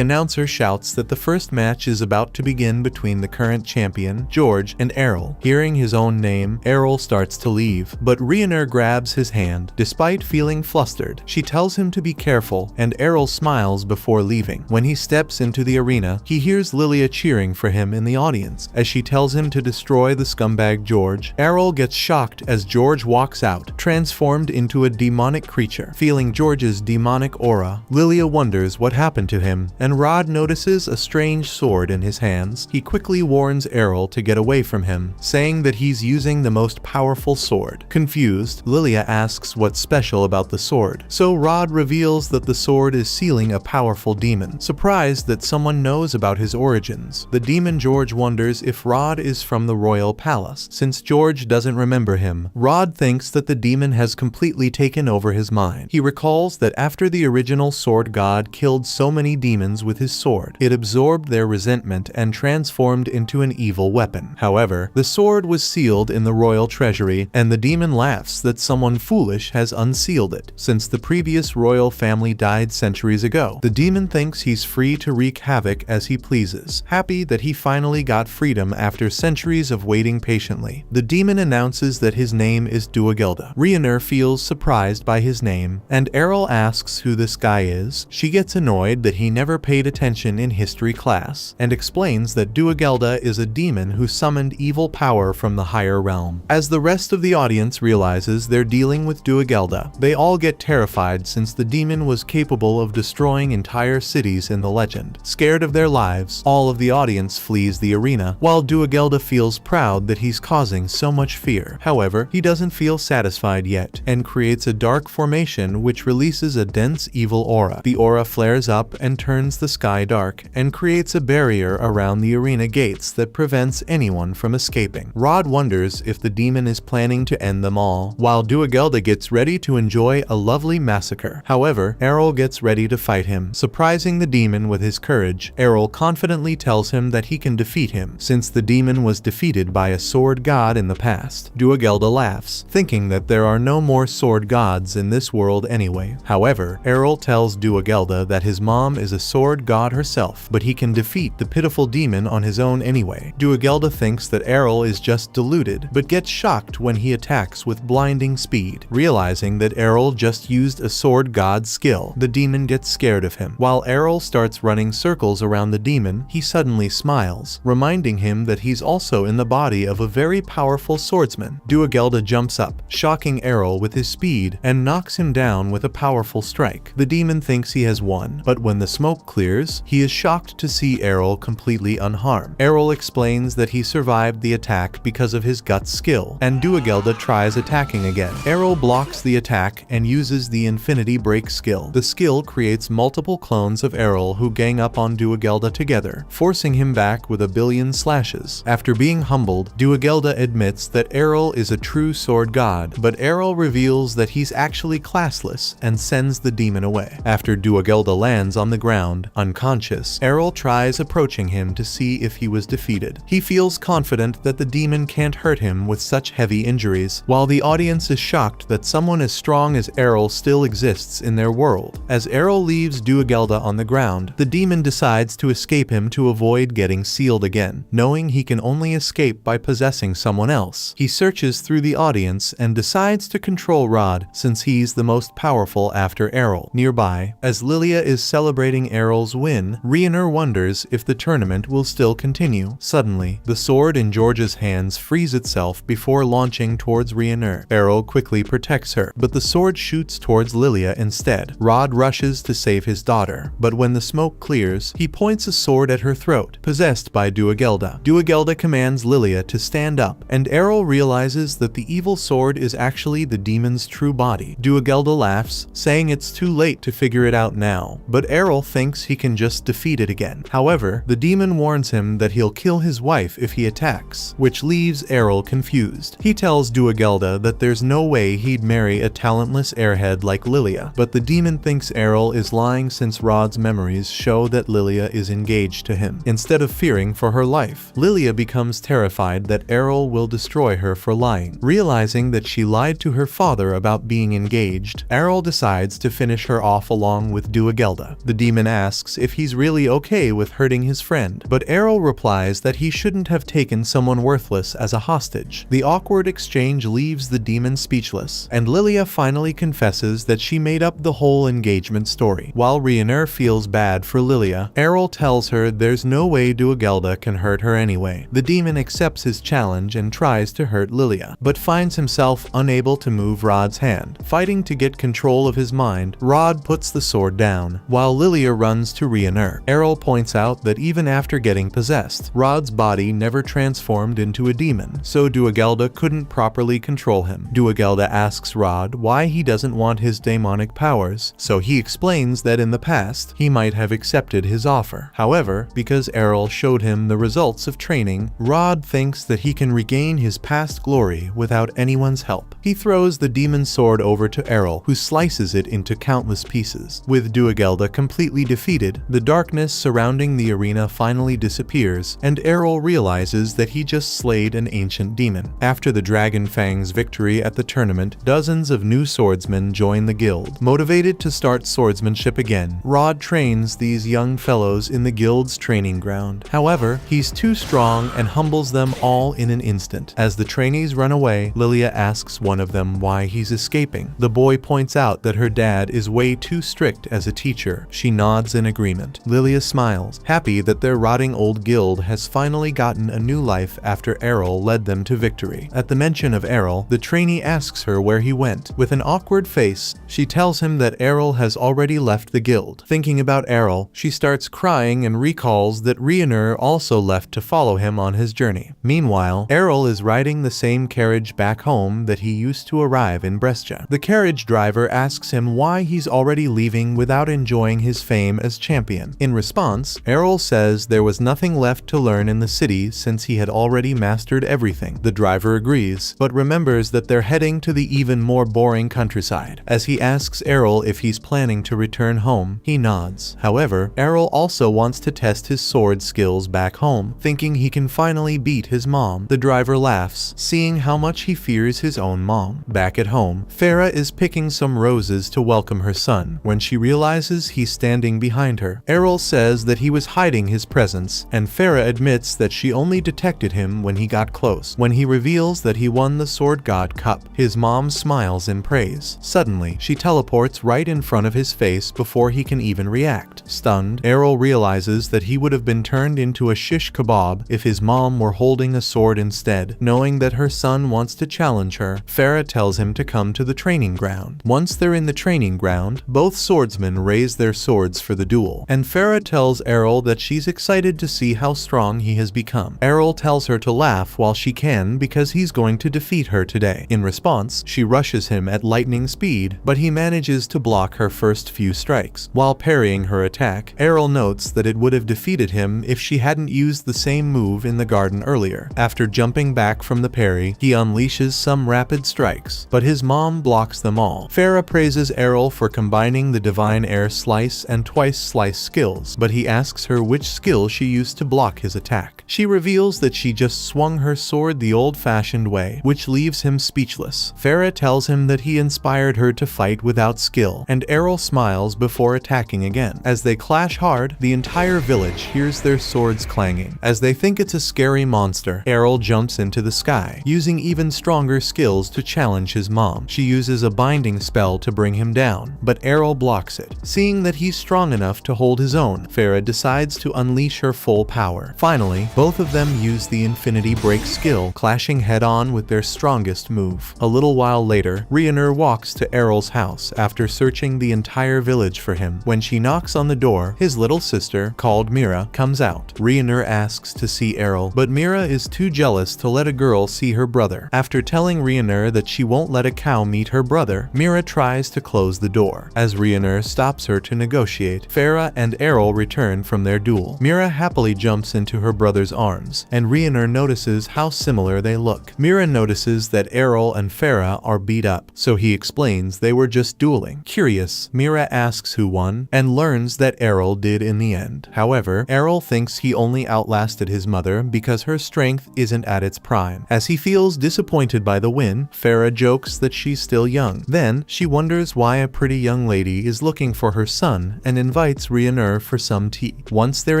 announcer shouts that the first match is about to begin between the current champion, George, and Errol. Hearing his own name, Errol starts to leave, but Rhaenyra grabs his hand. Despite feeling flustered, she tells him to be careful, and Errol smiles before leaving. When he steps into the arena, he hears Lilia cheering for him in the audience. As she tells him to destroy the scumbag George, Errol gets shocked as George walks out, transformed into a demonic creature. Feeling George's demonic aura, Lilia wonders what happened to him, and Rod notices a strange sword in his hands. He quickly warns Errol to get away from him, saying that he's using the most powerful sword. Confused, Lilia asks what's special about the sword, so Rod reveals that the sword is sealing a powerful demon. Surprised that someone knows about his origins, the demon George wonders if Rod is from the royal palace. Since George doesn't remember him, Rod thinks that the demon has completely taken over his mind. He recalls that after the original sword god killed so many demons with his sword, it absorbed their resentment and transformed into an evil weapon. However, the sword was sealed in the royal treasury, and the demon laughs that someone foolish has unsealed it. Since the previous royal family died centuries ago, the demon thinks he's free to wreak havoc as he pleases. Happy that he finally got freedom after centuries of waiting patiently, the demon announces that his name is Duagelda. Rhaenyra feels surprised by his name, and Errol asks who this guy is. She gets annoyed that he never paid attention in history class, and explains that Duagelda is a demon who summoned evil power from the higher realm. As the rest of the audience realizes they're dealing with Duagelda, they all get terrified since the demon was capable of destroying entire cities in the legend. Scared of their lives, all of the audience flees the arena, while Duagelda feels proud that he's causing so much fear. However, he doesn't feel satisfied yet, and creates a dark formation which releases a dense evil aura. The aura flares up and turns the sky dark, and creates a barrier around the arena gates that prevents anyone from escaping. Rod wonders if the demon is planning to end them all, while Duagelda gets ready to enjoy a lovely massacre. However, Errol gets ready to fight him. Surprising the demon with his courage, Errol confidently tells him that he can defeat him, since the demon was defeated by a sword god in the past. Duagelda laughs, thinking that there are no more sword gods in this world anyway. However, Errol tells Duagelda that his mom is a sword god herself, but he can defeat the pitiful demon on his own anyway. Duagelda thinks that Errol is just deluded, but gets shocked when he attacks with blinding speed. Realizing that Errol just used a sword god skill, the demon gets scared of him. While Errol starts running circles around the demon, he suddenly smiles, reminding him that he's also in the body of a very powerful swordsman. Duagelda jumps up, shocking Errol with his speed, and knocks him down with a powerful strike. The demon thinks he has won, but when the smoke clears, he is shocked to see Errol completely unharmed. Errol explains that he survived the attack because of his gut skill, and Duagelda tries attacking again. Errol blocks the attack and uses the Infinity Break skill. The skill creates multiple clones of Errol who gang up on Duagelda together, forcing him back with a billion slashes. After being humbled, Duagelda admits that Errol is a true sword god, but Errol reveals that he's actually classless and sends the demon away. After Duagelda lands on the ground, unconscious, Errol tries approaching him to see if he was defeated. He feels confident that the demon can't hurt him with such heavy injuries, while the audience is shocked that someone as strong as Errol still exists in their world. As Errol leaves Duagelda on the ground, the demon decides to escape him to avoid getting sealed again, knowing he can only escape by possessing someone else. He searches through the audience and decides to control Rod, since he's the most powerful after Errol. Nearby, as Lilia is celebrating Errol's win, Rhaenyra wonders if the tournament will still continue. Suddenly, the sword in George's hands frees itself before launching towards Rhaenyra. Errol quickly protects her, but the sword shoots towards Lilia instead. Rod rushes to save his daughter, but when the smoke clears, he points a sword at her throat, possessed by Duagelda. Duagelda commands Lilia to stand up, and Errol realizes that the evil sword is actually the demon's true body. Duagelda laughs, saying it's too late to figure it out now, but Errol thinks he can just defeat it again. However, the demon warns him that he'll kill his wife if he attacks, which leaves Errol confused. He tells Duagelda that there's no way he'd marry a talentless airhead like Lilia, but the demon thinks Errol is lying since Rod's memories show that Lilia is engaged to him. Instead of fearing for her life, Lilia becomes terrified that Errol will destroy her for lying. Realizing that she lied lied to her father about being engaged, Errol decides to finish her off along with Duagelda. The demon asks if he's really okay with hurting his friend, but Errol replies that he shouldn't have taken someone worthless as a hostage. The awkward exchange leaves the demon speechless, and Lilia finally confesses that she made up the whole engagement story. While Rhaenyra feels bad for Lilia, Errol tells her there's no way Duagelda can hurt her anyway. The demon accepts his challenge and tries to hurt Lilia, but finds himself unable to move Rod's hand. Fighting to get control of his mind, Rod puts the sword down, while Lilia runs to Rhaenyra. Errol points out that even after getting possessed, Rod's body never transformed into a demon, so Duagelda couldn't properly control him. Duagelda asks Rod why he doesn't want his demonic powers, so he explains that in the past, he might have accepted his offer. However, because Errol showed him the results of training, Rod thinks that he can regain his past glory without anyone's help. He throws the demon sword over to Errol, who slices it into countless pieces. With Duagelda completely defeated, the darkness surrounding the arena finally disappears, and Errol realizes that he just slayed an ancient demon. After the Dragon Fang's victory at the tournament, dozens of new swordsmen join the guild. Motivated to start swordsmanship again, Rod trains these young fellows in the guild's training ground. However, he's too strong and humbles them all in an instant. As the trainees run away, Lilia asks one of them why he's escaping. The boy points out that her dad is way too strict as a teacher. She nods in agreement. Lilia smiles, happy that their rotting old guild has finally gotten a new life after Errol led them to victory. At the mention of Errol, the trainee asks her where he went. With an awkward face, she tells him that Errol has already left the guild. Thinking about Errol, she starts crying and recalls that Rhaenyra also left to follow him on his journey. Meanwhile, Errol is riding the same carriage back home that he used to arrive in Brescia. The carriage driver asks him why he's already leaving without enjoying his fame as champion. In response, Errol says there was nothing left to learn in the city since he had already mastered everything. The driver agrees, but remembers that they're heading to the even more boring countryside. As he asks Errol if he's planning to return home, he nods. However, Errol also wants to test his sword skills back home, thinking he can finally beat his mom. The driver laughs, seeing how much he fears his own mom. Back at home, Farah is picking some roses to welcome her son when she realizes he's standing behind her. Errol says that he was hiding his presence, and Farah admits that she only detected him when he got close. When he reveals that he won the Sword God Cup, his mom smiles in praise. Suddenly, she teleports right in front of his face before he can even react. Stunned, Errol realizes that he would have been turned into a shish kebab if his mom were holding a sword instead. Knowing that her son wants to challenge her, Farah tells him to come to the training ground. Once they're in the training ground, both swordsmen raise their swords for the duel, and Farah tells Errol that she's excited to see how strong he has become. Errol tells her to laugh while she can because he's going to defeat her today. In response, she rushes him at lightning speed, but he manages to block her first few strikes. While parrying her attack, Errol notes that it would have defeated him if she hadn't used the same move in the garden earlier. After jumping back from the parry, he unleashes some rapid strikes, but his mom blocks them all. Farah praises Errol for combining the Divine Air Slice and Twice Slice skills, but he asks her which skill she used to block his attack. She reveals that she just swung her sword the old-fashioned way, which leaves him speechless. Farah tells him that he inspired her to fight without skill, and Errol smiles before attacking again. As they clash hard, the entire village hears their swords clanging. As they think it's a scary monster, Errol jumps into the sky, using even stronger skills to challenge his mom. She uses a binding spell to bring him down, but Errol blocks it. Seeing that he's strong enough to hold his own, Farah decides to unleash her full power. Finally, both of them use the Infinity Break skill, clashing head-on with their strongest move. A little while later, Rhaenyra walks to Errol's house after searching the entire village for him. When she knocks on the door, his little sister, called Mira, comes out. Rhaenyra asks to see Errol, but Mira is too jealous to let a girl see her brother. After telling Rhaenyra that she won't let a cow meet her brother, Mira tries to close the door. As Rhaenyra stops her to negotiate, Farah and Errol return from their duel. Mira happily jumps into her brother's arms, and Rhaenyra notices how similar they look. Mira notices that Errol and Farah are beat up, so he explains they were just dueling. Curious, Mira asks who won, and learns that Errol did in the end. However, Errol thinks he only outlasted his mother because her strength isn't at its prime. As he feels disappointed by the win, Farah jokes that she's still young. Then, she wonders why a pretty young lady is looking for her son and invites Rhaenyra for some tea. Once they're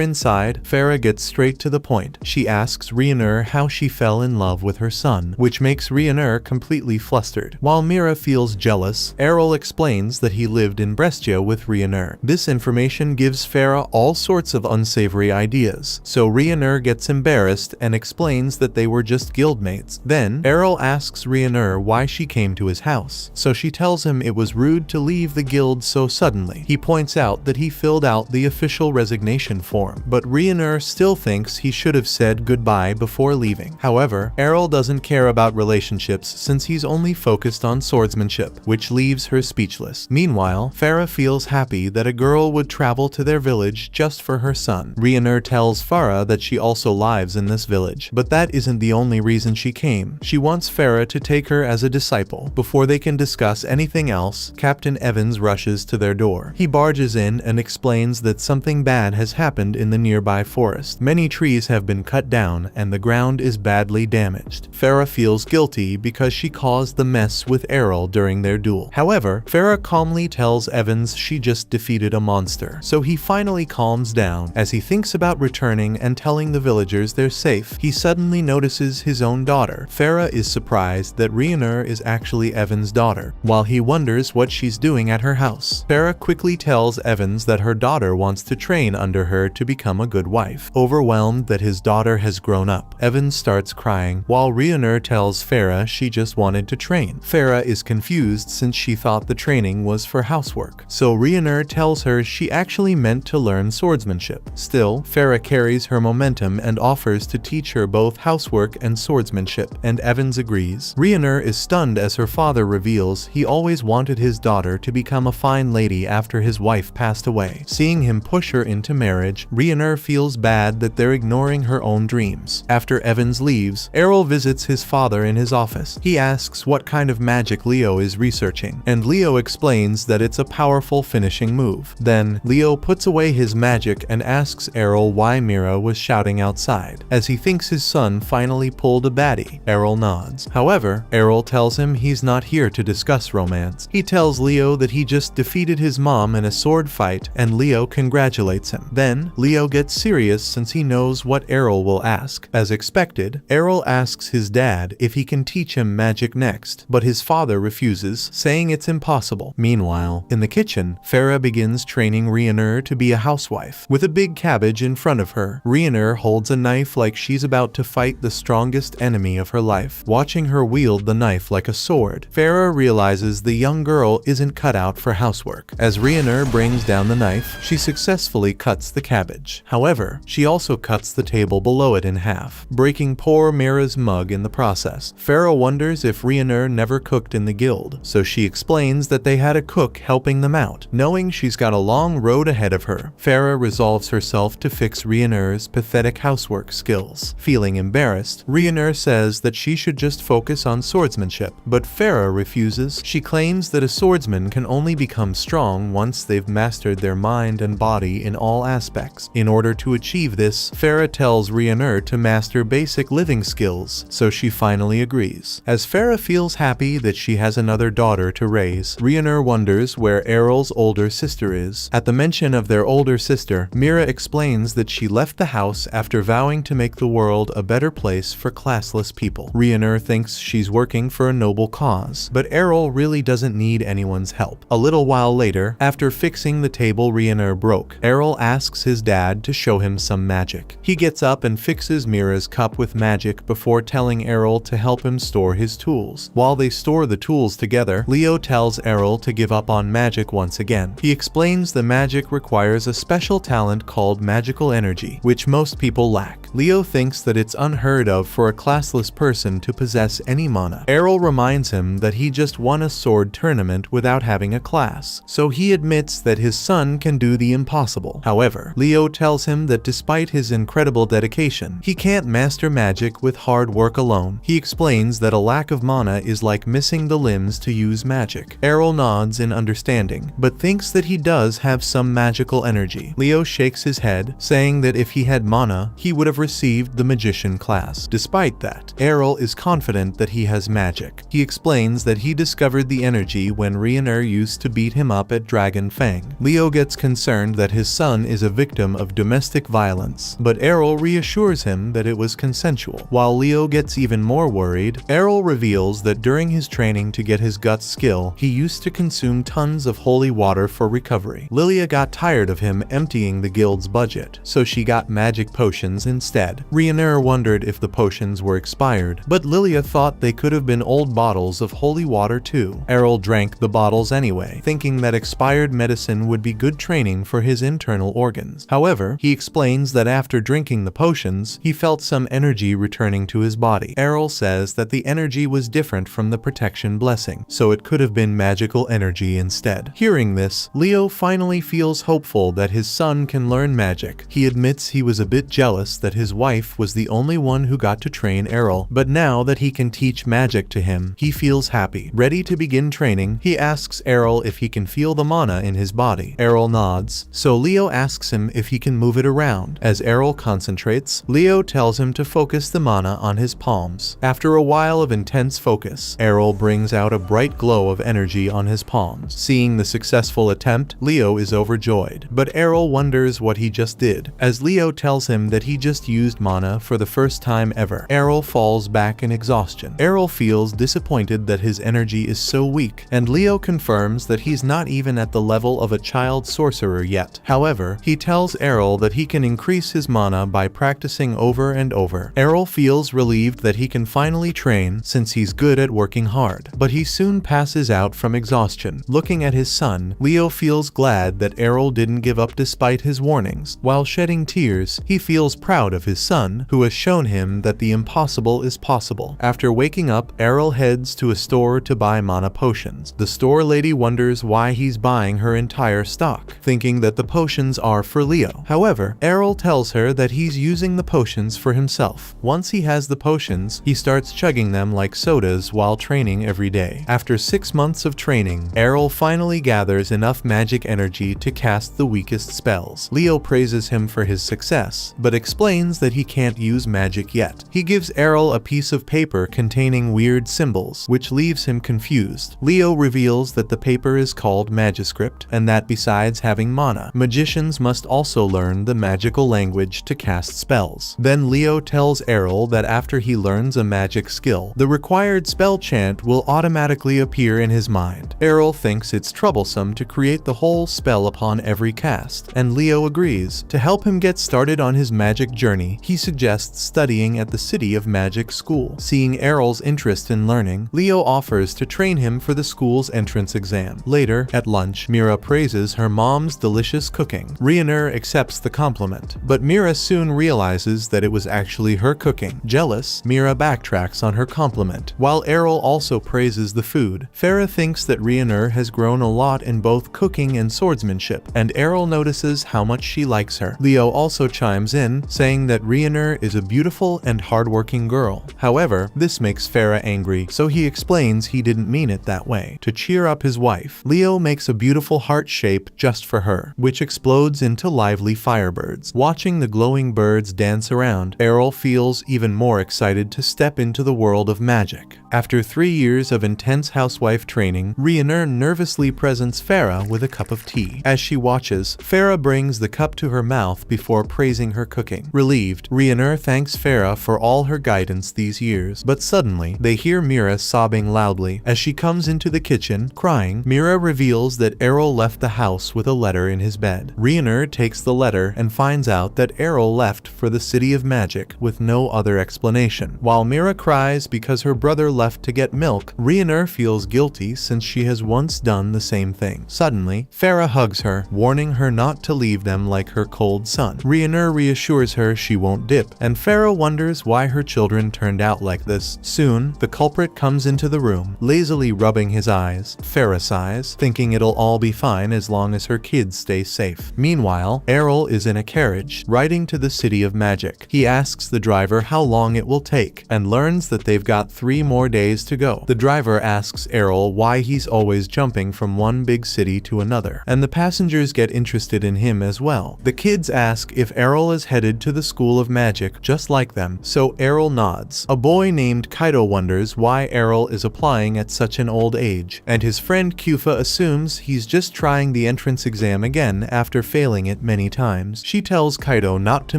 inside, Farah gets straight to the point. She asks Rhaenyra how she fell in love with her son, which makes Rhaenyra completely flustered. While Mira feels jealous, Errol explains that he lived in Brescia with Rhaenyra. This information gives Farah all sorts of unsavory ideas, so Rhaenyra gets embarrassed and explains that they were just guildmates. Then, Errol asks Rhaenyra why she came to his house, so she tells him it was rude to leave the guild so suddenly. He points out that he filled out the official resignation form, but Rhaenyra still thinks he should have said goodbye before leaving. However, Errol doesn't care about relationships since he's only focused on swordsmanship, which leaves her speechless. Meanwhile, Farah feels happy that a girl would travel to their village just for her son. Rhaenyra tells Farah that she also lives in this village, but that isn't the only reason she came. She wants Farah to take her as a disciple. Before they can discuss anything else, Captain Evans rushes to their door. He barges in and explains that something bad has happened in the nearby forest. Many trees have been cut down and the ground is badly damaged. Farah feels guilty because she caused the mess with Errol during their duel. However, Farah calmly tells Evans she just defeated a monster, so he finally calms down. As he thinks about returning and telling the villagers they're safe, he suddenly notices his own daughter. Farah is surprised that Rhaenyra is actually Evans' daughter, while he wonders what she's doing at her house. Farah quickly tells Evans that her daughter wants to train under her to become a good wife. Overwhelmed that his daughter has grown up, Evans starts crying, while Rhaenyra tells Farah she just wanted to train. Farah is confused since she thought the training was for housework, so Rhaenyra tells her she actually meant to learn swordsmanship. Still, Farah carries her momentum and offers to teach her both housework and swordsmanship, and Evans agrees. Rhaenyra is stunned as her father reveals he always wanted his daughter to become a fine lady after his wife passed away. Seeing him push her into marriage, Rhaenyra feels bad that they're ignoring her own dreams. After Evans leaves, Errol visits his father in his office. He asks what kind of magic Leo is researching, and Leo explains that it's a powerful finishing move. Then, Leo puts away his magic and asks Errol why Mira was shouting outside, as he thinks his son finally pulled a baddie. Errol nods. However, Errol tells him he's not here to discuss romance. He tells Leo that he just defeated his mom in a sword fight, and Leo congratulates him. Then, Leo gets serious since he knows what Errol will ask. As expected, Errol asks his dad if he can teach him magic next, but his father refuses, saying it's impossible. Meanwhile, in the kitchen, Farah begins training Rhaenyra to be a housewife. With a big cabbage in front of her, Rhaenyra holds a knife like she's about to fight the strongest enemy of her life. Watching her wield the knife like a sword, Farah realizes the young girl isn't cut out for housework. As Rhaenyra brings down the knife, she successfully cuts the cabbage. However, she also cuts the table below it in half, breaking poor Mira's mug in the process. Farah wonders if Rhaenyra never cooked in the guild, so she explains that they had a cook helping them out. Knowing she's got a long road ahead of her, Farah resolves herself to fix Rhaenyra's pathetic housework skills. Feeling embarrassed, Rhaenyra says that she should just focus on swordsmanship, but Farah refuses. She claims that a swordsman can only become strong once they've mastered their mind and body in all aspects. In order to achieve this, Farah tells Rhaenyra to master basic living skills, so she finally agrees. As Farah feels happy that she has another daughter to raise, Rhaenyra wonders where Errol's older sister is. At the mention of their older sister, Mira explains that she left the house after vowing to make the world a better place for classless people. Rhaenyra thinks she's working for a noble cause, but Errol really doesn't need anyone's help. A little while later, after fixing the table Rhaenyra broke, Errol asks his dad to show him some magic. He gets up and fixes Mira's cup with magic before telling Errol to help him store his tools. While they store the tools together, Leo tells Errol to give up on magic once again. He explains the magic requires a special talent called magical energy, which most people lack. Leo thinks that it's unheard of for a classless person to possess any mana. Errol reminds him that he just won a sword tournament without having a class, so he admits that his son can do the impossible. However, Leo tells him that despite his incredible dedication, he can't master magic with hard work alone. He explains that a lack of mana is like missing the limbs to use magic. Errol nods in understanding, but thinks that he does have some magical energy. Leo shakes his head, saying that if he had mana, he would have received the magician class. Despite that, Errol is confident that he has has magic. He explains that he discovered the energy when Ryuner used to beat him up at Dragon Fang. Leo gets concerned that his son is a victim of domestic violence, but Errol reassures him that it was consensual. While Leo gets even more worried, Errol reveals that during his training to get his guts skill, he used to consume tons of holy water for recovery. Lilia got tired of him emptying the guild's budget, so she got magic potions instead. Ryuner wondered if the potions were expired, but Lilia thought they could have been old bottles of holy water too. Errol drank the bottles anyway, thinking that expired medicine would be good training for his internal organs. However, he explains that after drinking the potions, he felt some energy returning to his body. Errol says that the energy was different from the protection blessing, so it could have been magical energy instead. Hearing this, Leo finally feels hopeful that his son can learn magic. He admits he was a bit jealous that his wife was the only one who got to train Errol, but now that he can teach magic to him, he feels happy. Ready to begin training, he asks Errol if he can feel the mana in his body. Errol nods, so Leo asks him if he can move it around. As Errol concentrates, Leo tells him to focus the mana on his palms. After a while of intense focus, Errol brings out a bright glow of energy on his palms. Seeing the successful attempt, Leo is overjoyed, but Errol wonders what he just did. As Leo tells him that he just used mana for the first time ever, Errol falls back in exhaustion. Errol feels disappointed that his energy is so weak, and Leo confirms that he's not even at the level of a child sorcerer yet. However, he tells Errol that he can increase his mana by practicing over and over. Errol feels relieved that he can finally train since he's good at working hard, but he soon passes out from exhaustion. Looking at his son, Leo feels glad that Errol didn't give up despite his warnings. While shedding tears, he feels proud of his son, who has shown him that the impossible is possible. After waking up, Errol heads to a store to buy mana potions. The store lady wonders why he's buying her entire stock, thinking that the potions are for Leo. However, Errol tells her that he's using the potions for himself. Once he has the potions, he starts chugging them like sodas while training every day. After 6 months of training, Errol finally gathers enough magic energy to cast the weakest spells. Leo praises him for his success, but explains that he can't use magic yet. He gives Errol a piece of paper containing weird symbols, which leaves him confused. Leo reveals that the paper is called Magiscript, and that besides having mana, magicians must also learn the magical language to cast spells. Then Leo tells Errol that after he learns a magic skill, the required spell chant will automatically appear in his mind. Errol thinks it's troublesome to create the whole spell upon every cast, and Leo agrees. To help him get started on his magic journey, he suggests studying at the City of Magic school. Seeing Errol's interest in learning, Leo offers to train him for the school's entrance exam. Later, at lunch, Mira praises her mom's delicious cooking. Ryuner accepts the compliment, but Mira soon realizes that it was actually her cooking. Jealous, Mira backtracks on her compliment, while Errol also praises the food. Farah thinks that Ryuner has grown a lot in both cooking and swordsmanship, and Errol notices how much she likes her. Leo also chimes in, saying that Ryuner is a beautiful and hardworking girl. However, this makes Farah angry, so he explains he didn't mean it that way. To cheer up his wife, Leo makes a beautiful heart shape just for her, which explodes into lively firebirds. Watching the glowing birds dance around, Errol feels even more excited to step into the world of magic. After 3 years of intense housewife training, Ryuner nervously presents Farah with a cup of tea. As she watches, Farah brings the cup to her mouth before praising her cooking. Relieved, Ryuner thanks Farah for all her guidance these years, but suddenly, they hear Mira sobbing loudly. As she comes into the kitchen, crying, Mira reveals that Errol left the house with a letter in his bed. Ryuner takes the letter and finds out that Errol left for the City of Magic with no other explanation. While Mira cries because her brother left to get milk, Ryuner feels guilty since she has once done the same thing. Suddenly, Farah hugs her, warning her not to leave them like her cold son. Ryuner reassures her she won't dip, and Farah wonders why her children turned out like this. Soon, the culprit comes into the room, lazily rubbing his eyes. Farah sighs, thinking it'll all be fine as long as her kids stay safe. Meanwhile, Errol is in a carriage, riding to the City of Magic. He asks the driver how long it will take, and learns that they've got 3 more days to go. The driver asks Errol why he's always jumping from one big city to another, and the passengers get interested in him as well. The kids ask if Errol is headed to the School of Magic just like them, so Errol nods. A boy named Kaido wonders why Errol is applying at such an old age, and his friend Kufa assumes he's just trying the entrance exam again after failing it many times. She tells Kaido not to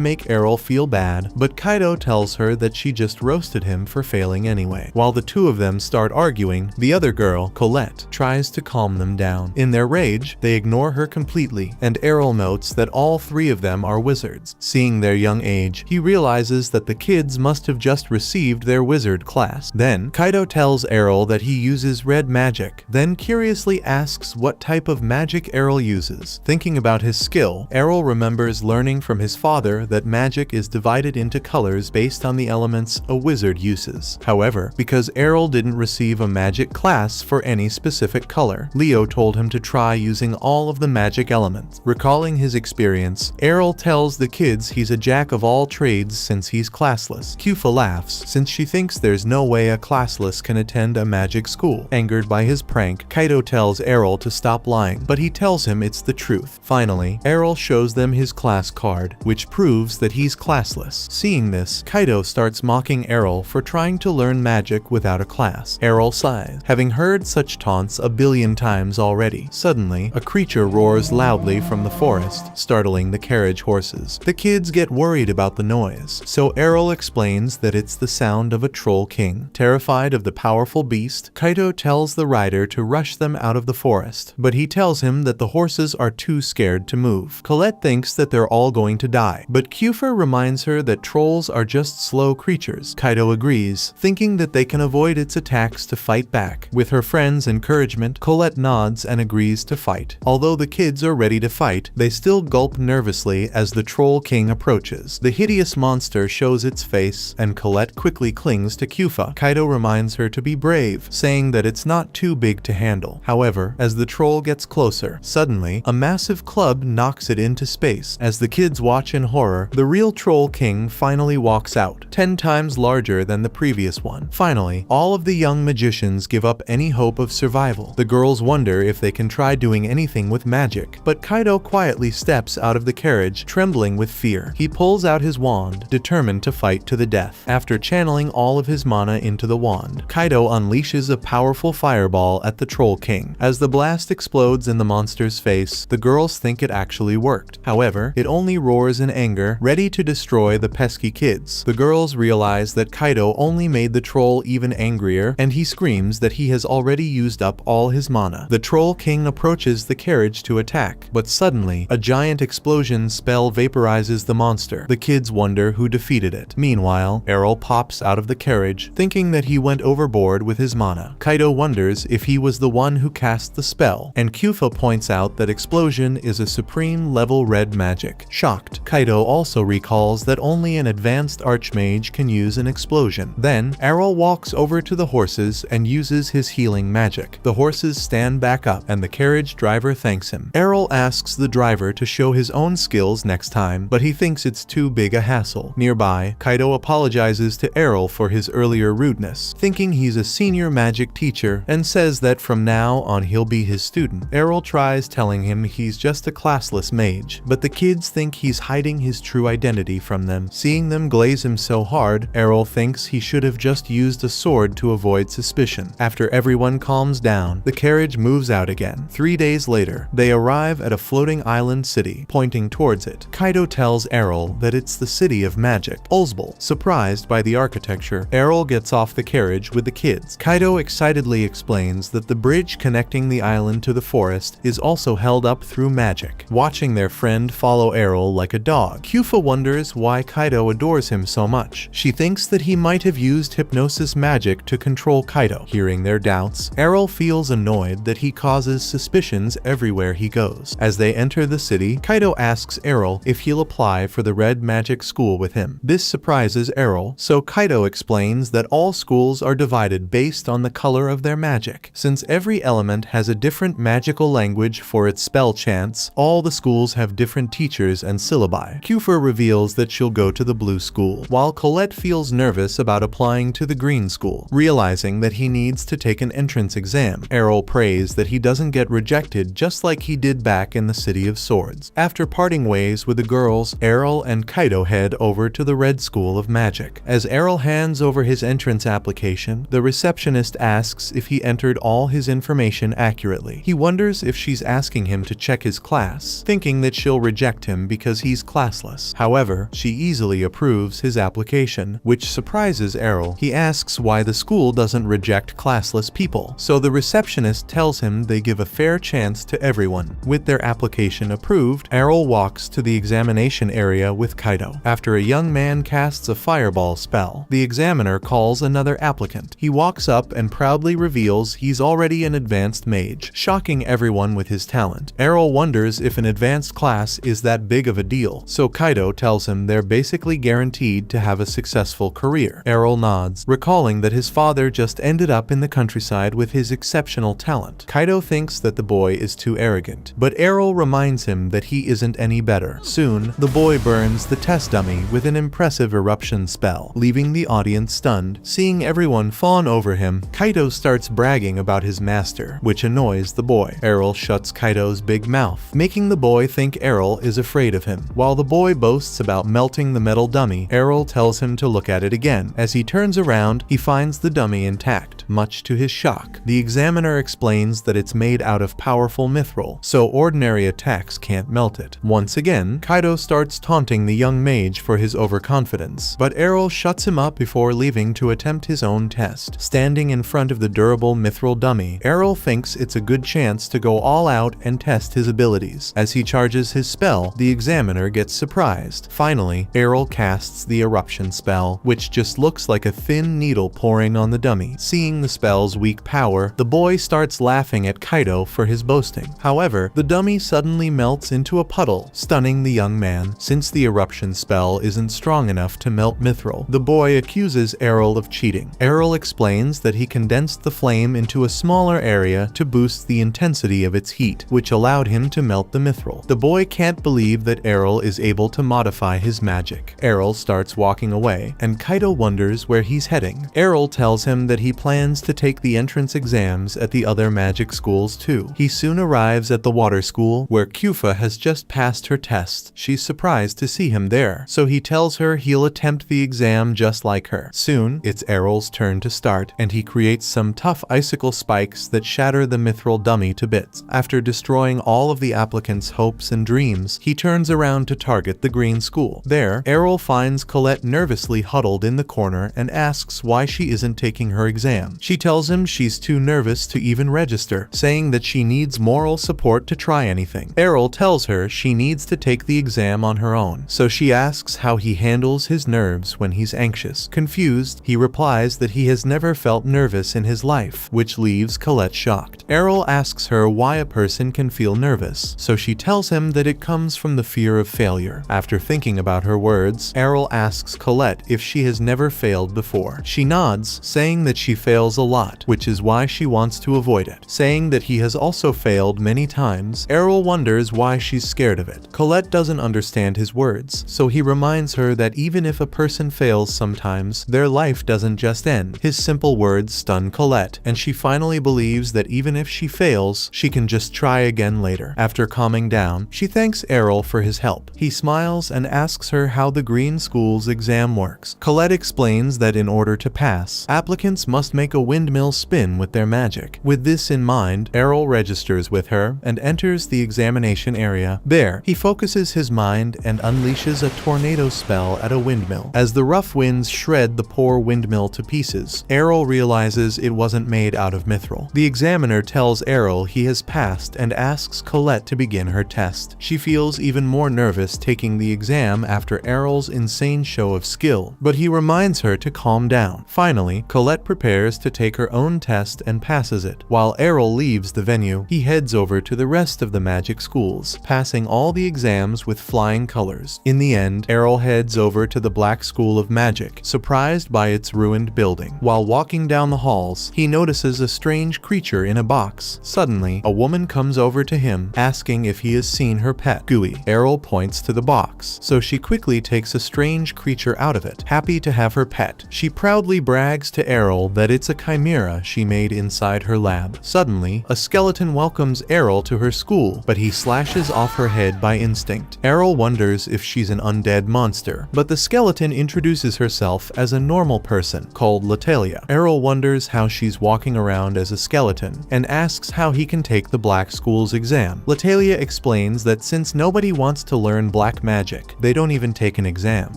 make Errol feel bad, but Kaido tells her that she just roasted him for failing anyway. While the two of them start arguing, the other girl, Colette, tries to calm them down. In their rage, they ignore her completely, and Errol notes that all three of them are wizards. Seeing their young age, he realizes that the kids must have just received their wizard class. Then, Kaido tells Errol that he uses red magic, then curiously asks what type of magic Errol uses. Thinking about his skill, Errol remembers learning from his father that magic is divided into colors based on the elements a wizard uses. However, because Errol didn't receive a magic class for any specific color, Leo told him to try using all of the magic elements. Recalling his experience, Errol tells the kids he's a jack of all trades since he's classless. Kufa laughs, since she thinks there's no way a classless can attend a magic school. Angered by his prank, Kaido tells Errol to stop lying, but he tells him it's the truth. Finally, Errol shows them his class card, which proves that he's classless. Seeing this, Kaido starts mocking Errol for trying to learn magic without a class. Errol sighs, having heard such taunts a billion times already. Suddenly, a creature roars loudly from the forest, startling the carriage horses. The kids get worried about the noise, so Errol explains that it's the sound of a troll king. Terrified of the powerful beast, Kaido tells the rider to rush them out of the forest, but he tells him that the horses are too scared to move. Colette thinks that they're all going to die, but Kufa reminds her that trolls are just slow creatures. Kaido agrees, thinking that they can avoid its attacks to fight back. With her friend's encouragement, Colette nods and agrees to fight. Although the kids are ready to fight, they still gulp nervously as the troll king approaches. The hideous monster shows its face, and Colette quickly clings to Kufa. Kaido reminds her to be brave, saying that it's not too big to handle. However, as the troll gets closer, suddenly, a massive club knocks it into space. As the kids watch in horror, the real troll king finally walks out, 10 times larger than the previous one. Finally, all of the young magicians give up any hope of survival. The girls wonder if they can try doing anything with magic, but Kaido quietly steps out of the carriage, trembling with fear. He pulls out his wand, determined to fight to the death. After channeling all of his mana into the wand, Kaido unleashes a powerful fireball at the troll king. As the blast explodes in the monster's face, the girls think it actually worked. However, it only roars in anger, ready to destroy the pesky kids. The girls realize that Kaido only made the troll even angrier, and he screams that he has already used up all his mana. The troll king approaches the carriage to attack, but suddenly, a giant explosion spell vaporizes the monster. The kids wonder who defeated it. Meanwhile, Errol pops out of the carriage, thinking that he went overboard with his mana. Kaido wonders if he was the one who cast the spell, and Kufa points out that explosion is a supreme level red magic. Shocked, Kaido also recalls that only an advanced archmage can use an explosion. Then, Errol walks over to the horses and uses his healing magic. The horses stand back up, and the carriage driver thanks him. Errol asks the driver to show his own skills next time, but he thinks it's too big a hassle. Nearby, Kaido apologizes to Errol for his earlier rudeness, thinking he's a senior magic teacher, and says that from now on he'll be his student. Errol tries telling him he's just a classless mage, but the kids think he's hiding his true identity from them. Seeing them glaze him so hard, Errol thinks he should have just used a sword to avoid suspicion. After everyone calms down, the carriage moves out again. 3 days later, they arrive at a floating island city. Pointing towards it, Kaido tells Errol that it's the city of magic, Ulzbel. Surprised by the architecture, Errol gets off the carriage with the kids. Kaido excitedly explains that the bridge connecting the island to the forest is also held up through magic. Watching their friend follow Errol like a dog, Kufa wonders why Kaido adores him so much. She thinks that he might have used hypnosis magic to control Kaido. Hearing their doubts, Errol feels annoyed that he causes suspicions everywhere he goes. As they enter the city, Kaido asks Errol if he'll apply for the red magic school with him. This surprises Errol, so Kaido explains that all schools are divided based on the color of their magic. Since every element has a different magical language for its spell chants, all the schools have different teachers and syllabi. Kufa reveals that she'll go to the blue school, while Colette feels nervous about applying to the green school. Realizing that he needs to take an entrance exam, Errol prays that he doesn't get rejected just like he did back in the City of Swords. After parting ways with the girls, Errol and Kaido head over to the Red School of Magic. As Errol hands over his entrance entrance application, the receptionist asks if he entered all his information accurately. He wonders if she's asking him to check his class, thinking that she'll reject him because he's classless. However, she easily approves his application, which surprises Errol. He asks why the school doesn't reject classless people, so the receptionist tells him they give a fair chance to everyone. With their application approved, Errol walks to the examination area with Kaido. After a young man casts a fireball spell, the examiner calls another applicant. He walks up and proudly reveals he's already an advanced mage, shocking everyone with his talent. Errol wonders if an advanced class is that big of a deal, so Kaido tells him they're basically guaranteed to have a successful career. Errol nods, recalling that his father just ended up in the countryside with his exceptional talent. Kaido thinks that the boy is too arrogant, but Errol reminds him that he isn't any better. Soon, the boy burns the test dummy with an impressive eruption spell, leaving the audience stunned. Seeing everyone fawn over him, Kaido starts bragging about his master, which annoys the boy. Errol shuts Kaido's big mouth, making the boy think Errol is afraid of him. While the boy boasts about melting the metal dummy, Errol tells him to look at it again. As he turns around, he finds the dummy intact, much to his shock. The examiner explains that it's made out of powerful mithril, so ordinary attacks can't melt it. Once again, Kaido starts taunting the young mage for his overconfidence, but Errol shuts him up before leaving to attempt his own test. Standing in front of the durable mithril dummy, Errol thinks it's a good chance to go all out and test his abilities. As he charges his spell, the examiner gets surprised. Finally, Errol casts the eruption spell, which just looks like a thin needle pouring on the dummy. Seeing the spell's weak power, the boy starts laughing at Kaido for his boasting. However, the dummy suddenly melts into a puddle, stunning the young man. Since the eruption spell isn't strong enough to melt mithril, the boy accuses Errol of cheating. Errol explains that he condensed the flame into a smaller area to boost the intensity of its heat, which allowed him to melt the mithril. The boy can't believe that Errol is able to modify his magic. Errol starts walking away, and Kaido wonders where he's heading. Errol tells him that he plans to take the entrance exams at the other magic schools too. He soon arrives at the water school, where Kyufa has just passed her test. She's surprised to see him there, so he tells her he'll attempt the exam just like her. Soon, it's Errol's turn to start, and he creates some tough icicle spikes that shatter the mithril dummy to bits. After destroying all of the applicants' hopes and dreams, he turns around to target the green school. There, Errol finds Colette nervously huddled in the corner and asks why she isn't taking her exam. She tells him she's too nervous to even register, saying that she needs moral support to try anything. Errol tells her she needs to take the exam on her own, so she asks how he handles his nerves when he's anxious. Confused, he replies that he has never felt nervous in his life, which leaves Colette shocked. Errol asks her why a person can feel nervous, so she tells him that it comes from the fear of failure. After thinking about her words, Errol asks Colette if she has never failed before. She nods, saying that she fails a lot, which is why she wants to avoid it. Saying that he has also failed many times, Errol wonders why she's scared of it. Colette doesn't understand his words, so he reminds her that even if a person fails sometimes, their life doesn't just end. His simple words stun Colette, and she finally believes that even if she fails, she can just try again later. After calming down, she thanks Errol for his help. He smiles and asks her how the green school's exam works. Colette explains that in order to pass, applicants must make a windmill spin with their magic. With this in mind, Errol registers with her and enters the examination area. There, he focuses his mind and unleashes a tornado spell at a windmill. As the rough winds shred the poor windmill to pieces, Errol realizes it wasn't made out of mithril. The examiner tells Errol he has passed and asks Colette to begin her test. She feels even more nervous taking the exam after Errol's insane show of skill, but he reminds her to calm down. Finally, Colette prepares to take her own test and passes it. While Errol leaves the venue, he heads over to the rest of the magic schools, passing all the exams with flying colors. In the end, Errol heads over to the Black School of Magic, surprised by its ruined building. While walking down the halls, he notices a strange creature in a box. Suddenly, a woman comes over to him, asking if he has seen her pet, Gooey. Errol points to the box, so she quickly takes a strange creature out of it. Happy to have her pet, she proudly brags to Errol that it's a chimera she made inside her lab. Suddenly, a skeleton welcomes Errol to her school, but he slashes off her head by instinct. Errol wonders if she's an undead monster, but the skeleton introduces herself as a normal person called Latalia. Errol wonders how she's walking around as a skeleton and asks how he can take the Black School's exam. Latalia explains that since nobody wants to learn black magic, they don't even take an exam.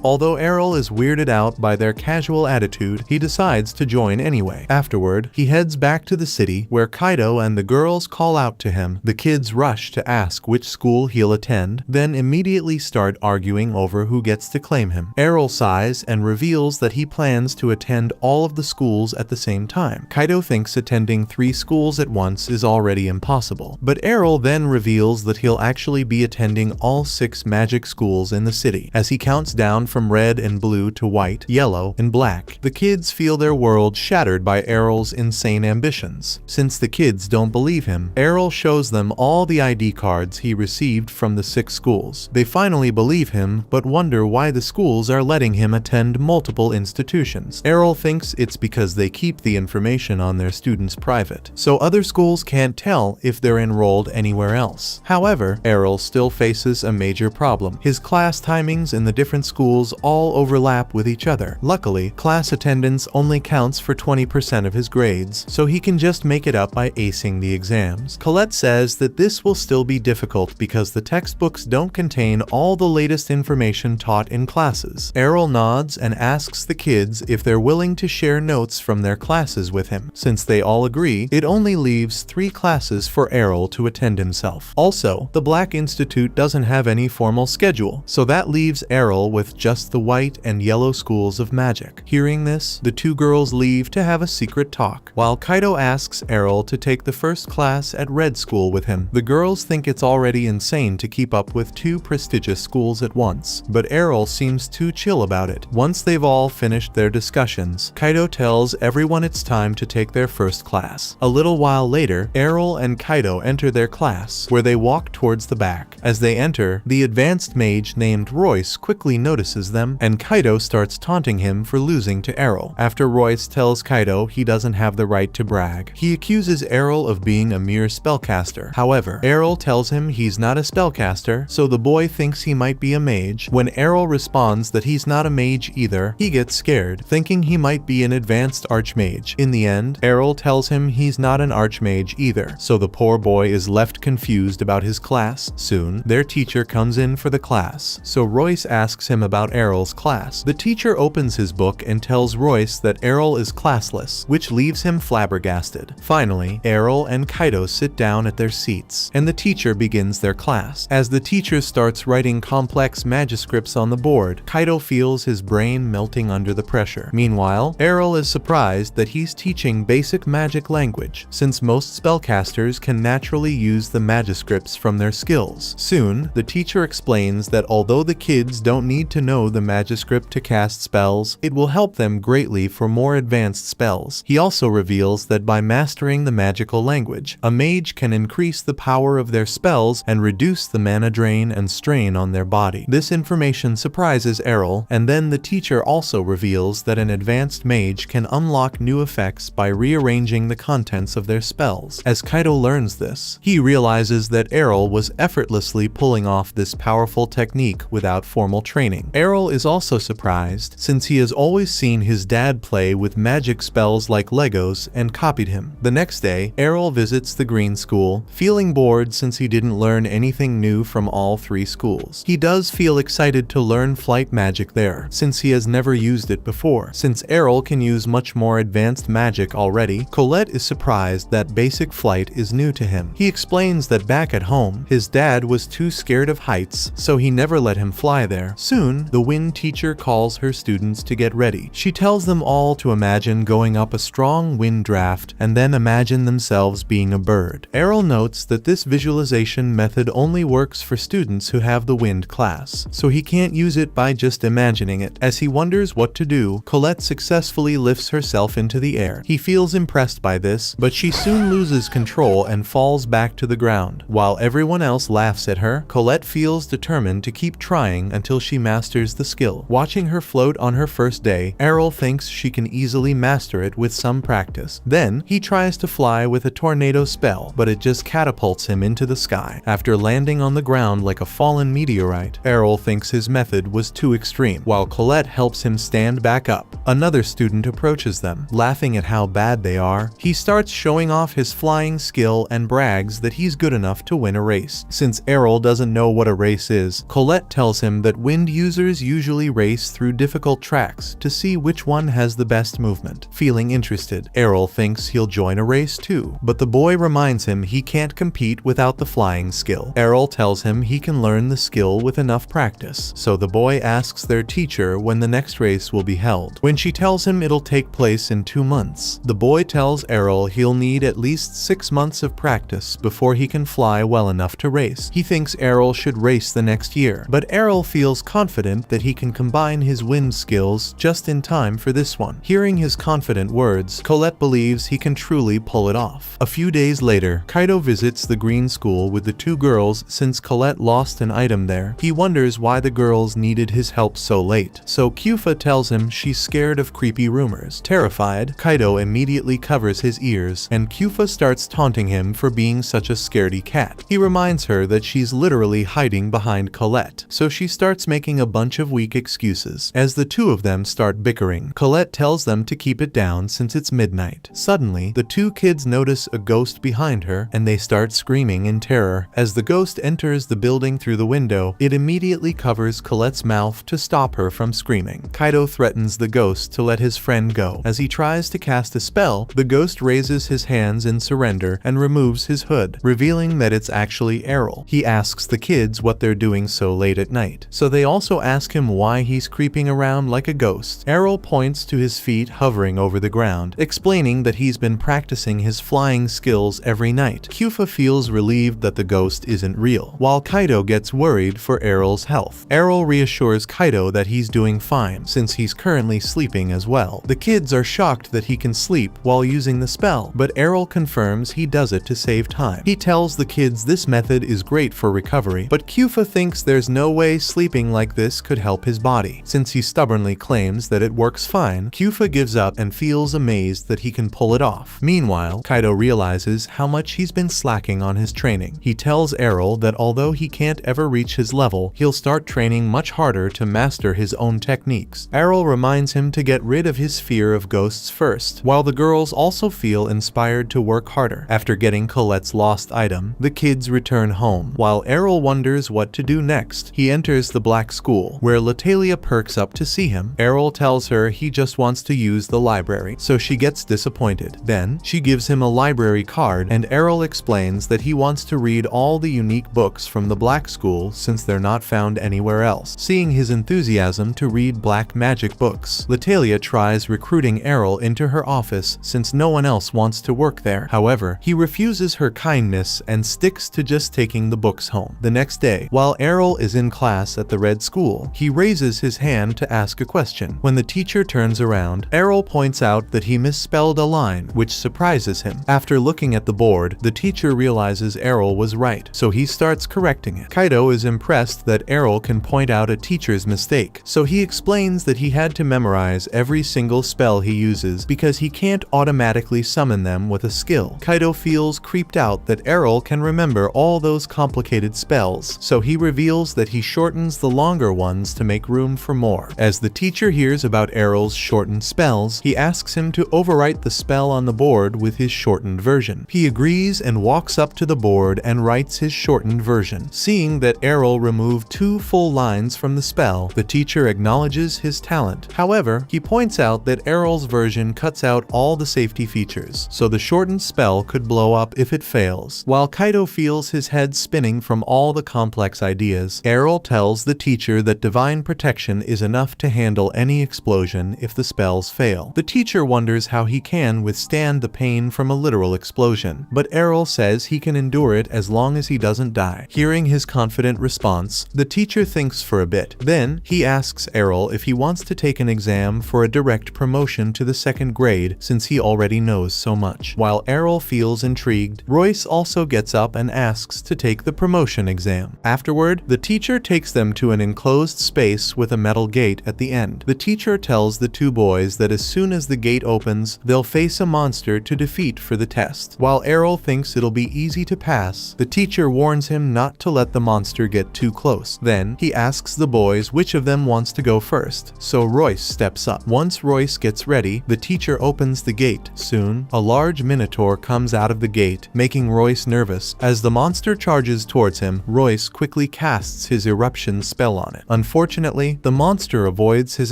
Although Errol is weirded out by their casual attitude, he decides to join anyway. Afterward, he heads back to the city where Kaido and the girls call out to him. The kids rush to ask which school he'll attend, then immediately start arguing over who gets to claim him. Errol sighs and reveals that he plans to attend all of the schools at the same time. Kaido thinks attending 3 schools at once is already impossible, but Errol then reveals that he'll actually be attending all 6 magic schools in the city, as he counts down from red and blue to white, yellow, and black. The kids feel their world shattered by Errol's insane ambitions. Since the kids don't believe him, Errol shows them all the ID cards he received from the 6 schools. They finally believe him, but wonder why the schools are letting him attend multiple institutions. Errol thinks it's because they keep the information on their students private, so other schools can't tell if they're enrolled anywhere else. However, Errol still faces a major problem. His class timings in the different schools all overlap with each other. Luckily, class attendance only counts for 20% of his grades, so he can just make it up by acing the exams. Colette says that this will still be difficult because the textbooks don't contain all the latest information taught in classes. Errol nods and asks the kids if they're willing to share notes from their classes with him. Since they all agree, it only leaves 3 classes for Errol to attend himself. Also, the Black Institute doesn't have any formal schedule, so that leaves Errol with just the white and yellow schools of magic. Hearing this, the 2 girls leave to have a secret talk, while Kaido asks Errol to take the first class at Red School with him. The girls think it's already insane to keep up with 2 prestigious schools at once, but Errol seems too chill about it. Once they've all finished their discussions, Kaido tells everyone it's time to take their first class. A little while later, Errol and Kaido enter their class, where they walk towards the back. As they enter, the advanced mage named Royce quickly notices them, and Kaido starts taunting him for losing to Errol. After Royce tells Kaido he doesn't have the right to brag, he accuses Errol of being a mere spellcaster. However, Errol tells him he's not a spellcaster, so the boy thinks he might be a mage. When Errol responds that he's not a mage either, he gets scared, thinking he might be an advanced archmage. In the end, Errol tells him he's not an archmage either, so the poor boy is left confused about his class. Soon, their teacher comes in for the class, so Royce asks him about Errol's class. The teacher opens his book and tells Royce that Errol is classless, which leaves him flabbergasted. Finally, Errol and Kaido sit down at their seats, and the teacher begins their class. As the teacher starts writing complex manuscripts on the board, Kaido feels his brain melting under the pressure. Meanwhile, Errol is surprised that he's teaching basic magic language, since most spellcasters can naturally use the manuscripts from their skills. Soon, the teacher explains that although the kids don't need to know the manuscript to cast spells, it will help them greatly for more advanced spells. He also reveals that by mastering the magical language, a mage can increase the power of their spells and reduce the mana drain and strain on their body. This information surprises Errol, and then the teacher also reveals that an advanced mage can unlock new effects by rearranging the contents of their spells. As Kaido learns this, he realizes that Errol was effortlessly pulling off this powerful technique without formal training. Errol is also surprised, since he has always seen his dad play with magic spells like Legos and copied him. The next day, Errol visits the Green School, feeling bored since he didn't learn anything new from all 3 schools. He does feel excited to learn flight magic there, since he has never used it before. Since Errol can use much more advanced magic already, Colette is surprised that basic flight is new to him. He explains that back at home, his dad was too scared of heights, so he never let him fly there. Soon, the wind teacher calls her students to get ready. She tells them all to imagine going up a strong wind draft and then imagine themselves being a bird. Errol notes that this visualization method only works for students who have the wind class, so he can't use it by just imagining it. As he wonders what to do, Colette successfully lifts herself into the air. He feels impressed by this, but she soon loses control and falls back to the ground. While everyone else laughs at her, Colette feels determined to keep trying until she masters the skill. Watching her float on her first day, Errol thinks she can easily master it with some practice. Then, he tries to fly with a tornado spell, but it just catapults him into the sky. After landing on the ground like a fallen meteorite, Errol thinks his method was too extreme. While Colette helps him stand back up, another student approaches them, laughing at how bad they are. He starts showing off his flying skill and brags that he's good enough to win a race. Since Errol doesn't know what a race is, Colette tells him that wind users usually race through difficult tracks to see which one has the best movement. Feeling interested, Errol thinks he'll join a race too, but the boy reminds him he can't compete without the flying skill. Errol tells him he can learn the skill with enough practice, so the boy asks their teacher when the next race will be held. When she tells him it'll take place in 2 months, the boy tells Errol he'll need at least 6 months of practice before he can fly well enough to race. He thinks Errol should race the next year, but Errol feels confident that he can combine his wind skills just in time for this one. Hearing his confident words, Colette believes he can truly pull it off. A few days later, Kaido visits the green school with the 2 girls since Colette lost an item there. He wonders why the girls needed his help so late, so Kyufa tells him she's scared of creepy rumors. Terrified, Kaido immediately covers his ears, and Kyufa starts taunting him for being such a scaredy cat. He reminds her that she's literally hiding behind Colette, so she starts making a bunch of weak excuses. As the 2 of them start bickering, Colette tells them to keep it down since it's midnight. Suddenly, the 2 kids notice a ghost behind her, and they start screaming in terror. As the ghost enters the building through the window, it immediately covers Colette's mouth to stop her from screaming. Kaido threatens the ghost to let his friend go. As he tries to cast a spell, the ghost raises his hands in surrender and removes his hood, revealing that it's actually Errol. He asks the kids what they're doing so late at night, so they also ask him why he's creeping around like a ghost. Errol points to his feet hovering over the ground, explaining that he's been practicing his flying skills every night. Kyufa feels relieved that the ghost isn't real, while Kaido gets worried for Errol's health. Errol reassures Kaido that he's doing fine, since he's currently sleeping as well. The kids are shocked that he can sleep while using the spell, but Errol confirms he does it to save time. He tells the kids this method is great for recovery, but Kyufa thinks there's no way sleeping like this could help his body. Since he stubbornly claims that it works fine, Kyufa gives up and feels amazed that he can pull it off. Meanwhile, Kaido realizes how much he's been slacking on his training. He tells Errol that although he can't ever reach his level, he'll start training much harder to master his own techniques. Errol reminds him to get rid of his fear of ghosts first, while the girls also feel inspired to work harder. After getting Colette's lost item, the kids return home. While Errol wonders what to do next, he enters the black school, where Latalia perks up to see him. Errol tells her he just wants to use the library, so she gets disappointed. Then, she gives him a library card, and Errol explains that he wants to read all the unique books from the black school since they're not found anywhere else. Seeing his enthusiasm to read black magic books, Latalia tries recruiting Errol into her office since no one else wants to work there. However, he refuses her kindness and sticks to just taking the books home. The next day, while Errol is in class at the red school, he raises his hand to ask a question. When the teacher turns around, Errol points out that he misspelled a line, which surprises him. After looking at the board, the teacher realizes Errol was right, so he starts correcting it. Kaido is impressed that Errol can point out a teacher's mistake, so he explains that he had to memorize every single spell he uses because he can't automatically summon them with a skill. Kaido feels creeped out that Errol can remember all those complicated spells, so he reveals that he shortens the longer ones to make room for more. As the teacher hears about Errol's shortened spells, he asks him to overwrite the spell on the board with his shortened version. He agrees and walks up to the board and writes his shortened version. Seeing that Errol removed 2 full lines from the spell, the teacher acknowledges his talent. However, he points out that Errol's version cuts out all the safety features, so the shortened spell could blow up if it fails. While Kaido feels his head spinning from all the complex ideas, Errol tells the teacher that divine protection is enough to handle any explosion if the spells fail. The teacher wonders how he can withstand the pain from a literal explosion, but Errol says he can endure it as long as he doesn't die. Hearing his confident response, the teacher thinks for a bit. Then, he asks Errol if he wants to take an exam for a direct promotion to the 2nd grade since he already knows so much. While Errol feels intrigued, Royce also gets up and asks to take the promotion exam. Afterward, the teacher takes them to an enclosed space with a metal gate at the end. The teacher tells the 2 boys that as soon as as the gate opens, they'll face a monster to defeat for the test. While Errol thinks it'll be easy to pass, the teacher warns him not to let the monster get too close. Then, he asks the boys which of them wants to go first, so Royce steps up. Once Royce gets ready, the teacher opens the gate. Soon, a large minotaur comes out of the gate, making Royce nervous. As the monster charges towards him, Royce quickly casts his eruption spell on it. Unfortunately, the monster avoids his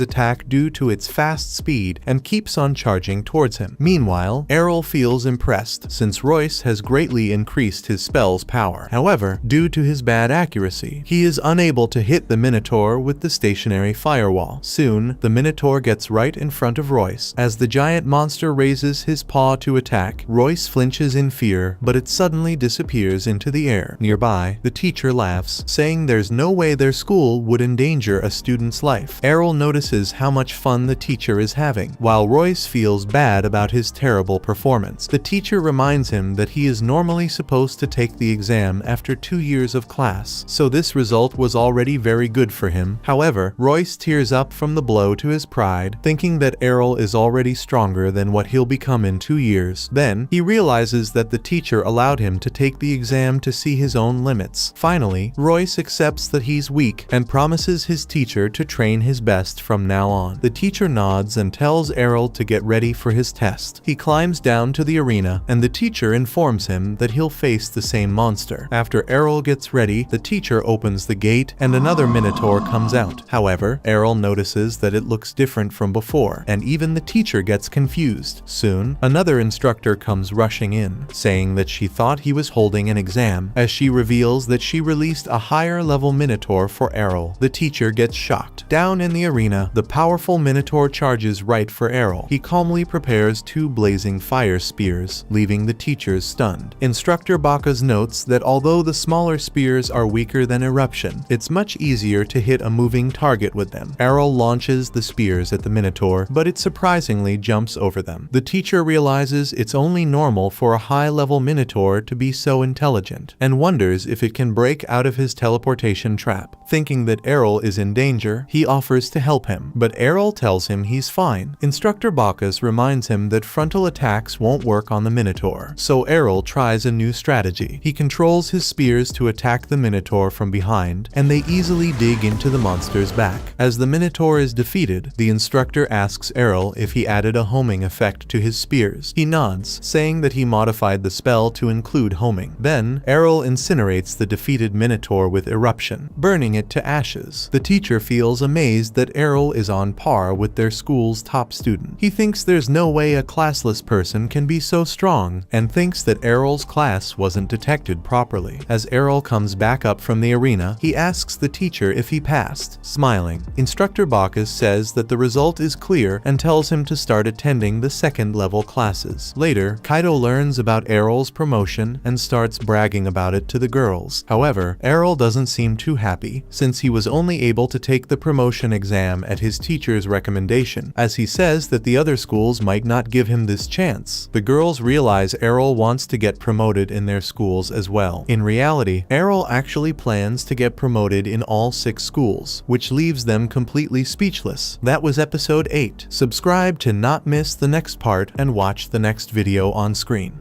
attack due to its fast speed and keeps on charging towards him. Meanwhile, Errol feels impressed since Royce has greatly increased his spell's power. However, due to his bad accuracy, he is unable to hit the minotaur with the stationary firewall. Soon, the minotaur gets right in front of Royce. As the giant monster raises his paw to attack, Royce flinches in fear, but it suddenly disappears into the air. Nearby, the teacher laughs, saying there's no way their school would endanger a student's life. Errol notices how much fun the teacher is having, while Royce feels bad about his terrible performance. The teacher reminds him that he is normally supposed to take the exam after 2 years of class, so this result was already very good for him. However, Royce tears up from the blow to his pride, thinking that Errol is already stronger than what he'll become in 2 years. Then, he realizes that the teacher allowed him to take the exam to see his own limits. Finally, Royce accepts that he's weak and promises his teacher to train his best from now on. The teacher nods and tells Errol to get ready for his test. He climbs down to the arena, and the teacher informs him that he'll face the same monster. After Errol gets ready, the teacher opens the gate and another minotaur comes out. However, Errol notices that it looks different from before, and even the teacher gets confused. Soon, another instructor comes rushing in, saying that she thought he was holding an exam, as she reveals that she released a higher level minotaur for Errol. The teacher gets shocked. Down in the arena, the powerful minotaur charges right for Errol. He calmly prepares 2 blazing fire spears, leaving the teachers stunned. Instructor Bacchus notes that although the smaller spears are weaker than eruption, it's much easier to hit a moving target with them. Errol launches the spears at the minotaur, but it surprisingly jumps over them. The teacher realizes it's only normal for a high-level minotaur to be so intelligent, and wonders if it can break out of his teleportation trap. Thinking that Errol is in danger, he offers to help him, but Errol tells him he's fine. Instructor Bacchus reminds him that frontal attacks won't work on the minotaur, so Errol tries a new strategy. He controls his spears to attack the minotaur from behind, and they easily dig into the monster's back. As the minotaur is defeated, the instructor asks Errol if he added a homing effect to his spears. He nods, saying that he modified the spell to include homing. Then, Errol incinerates the defeated minotaur with eruption, burning it to ashes. The teacher feels amazed that Errol is on par with their school's top student. He thinks there's no way a classless person can be so strong, and thinks that Errol's class wasn't detected properly. As Errol comes back up from the arena, he asks the teacher if he passed. Smiling, Instructor Bacchus says that the result is clear and tells him to start attending the second-level classes. Later, Kaido learns about Errol's promotion and starts bragging about it to the girls. However, Errol doesn't seem too happy, since he was only able to take the promotion exam at his teacher's recommendation, as he says that the other schools might not give him this chance. The girls realize Errol wants to get promoted in their schools as well. In reality, Errol actually plans to get promoted in all 6 schools, which leaves them completely speechless. That was episode 8. Subscribe to not miss the next part and watch the next video on screen.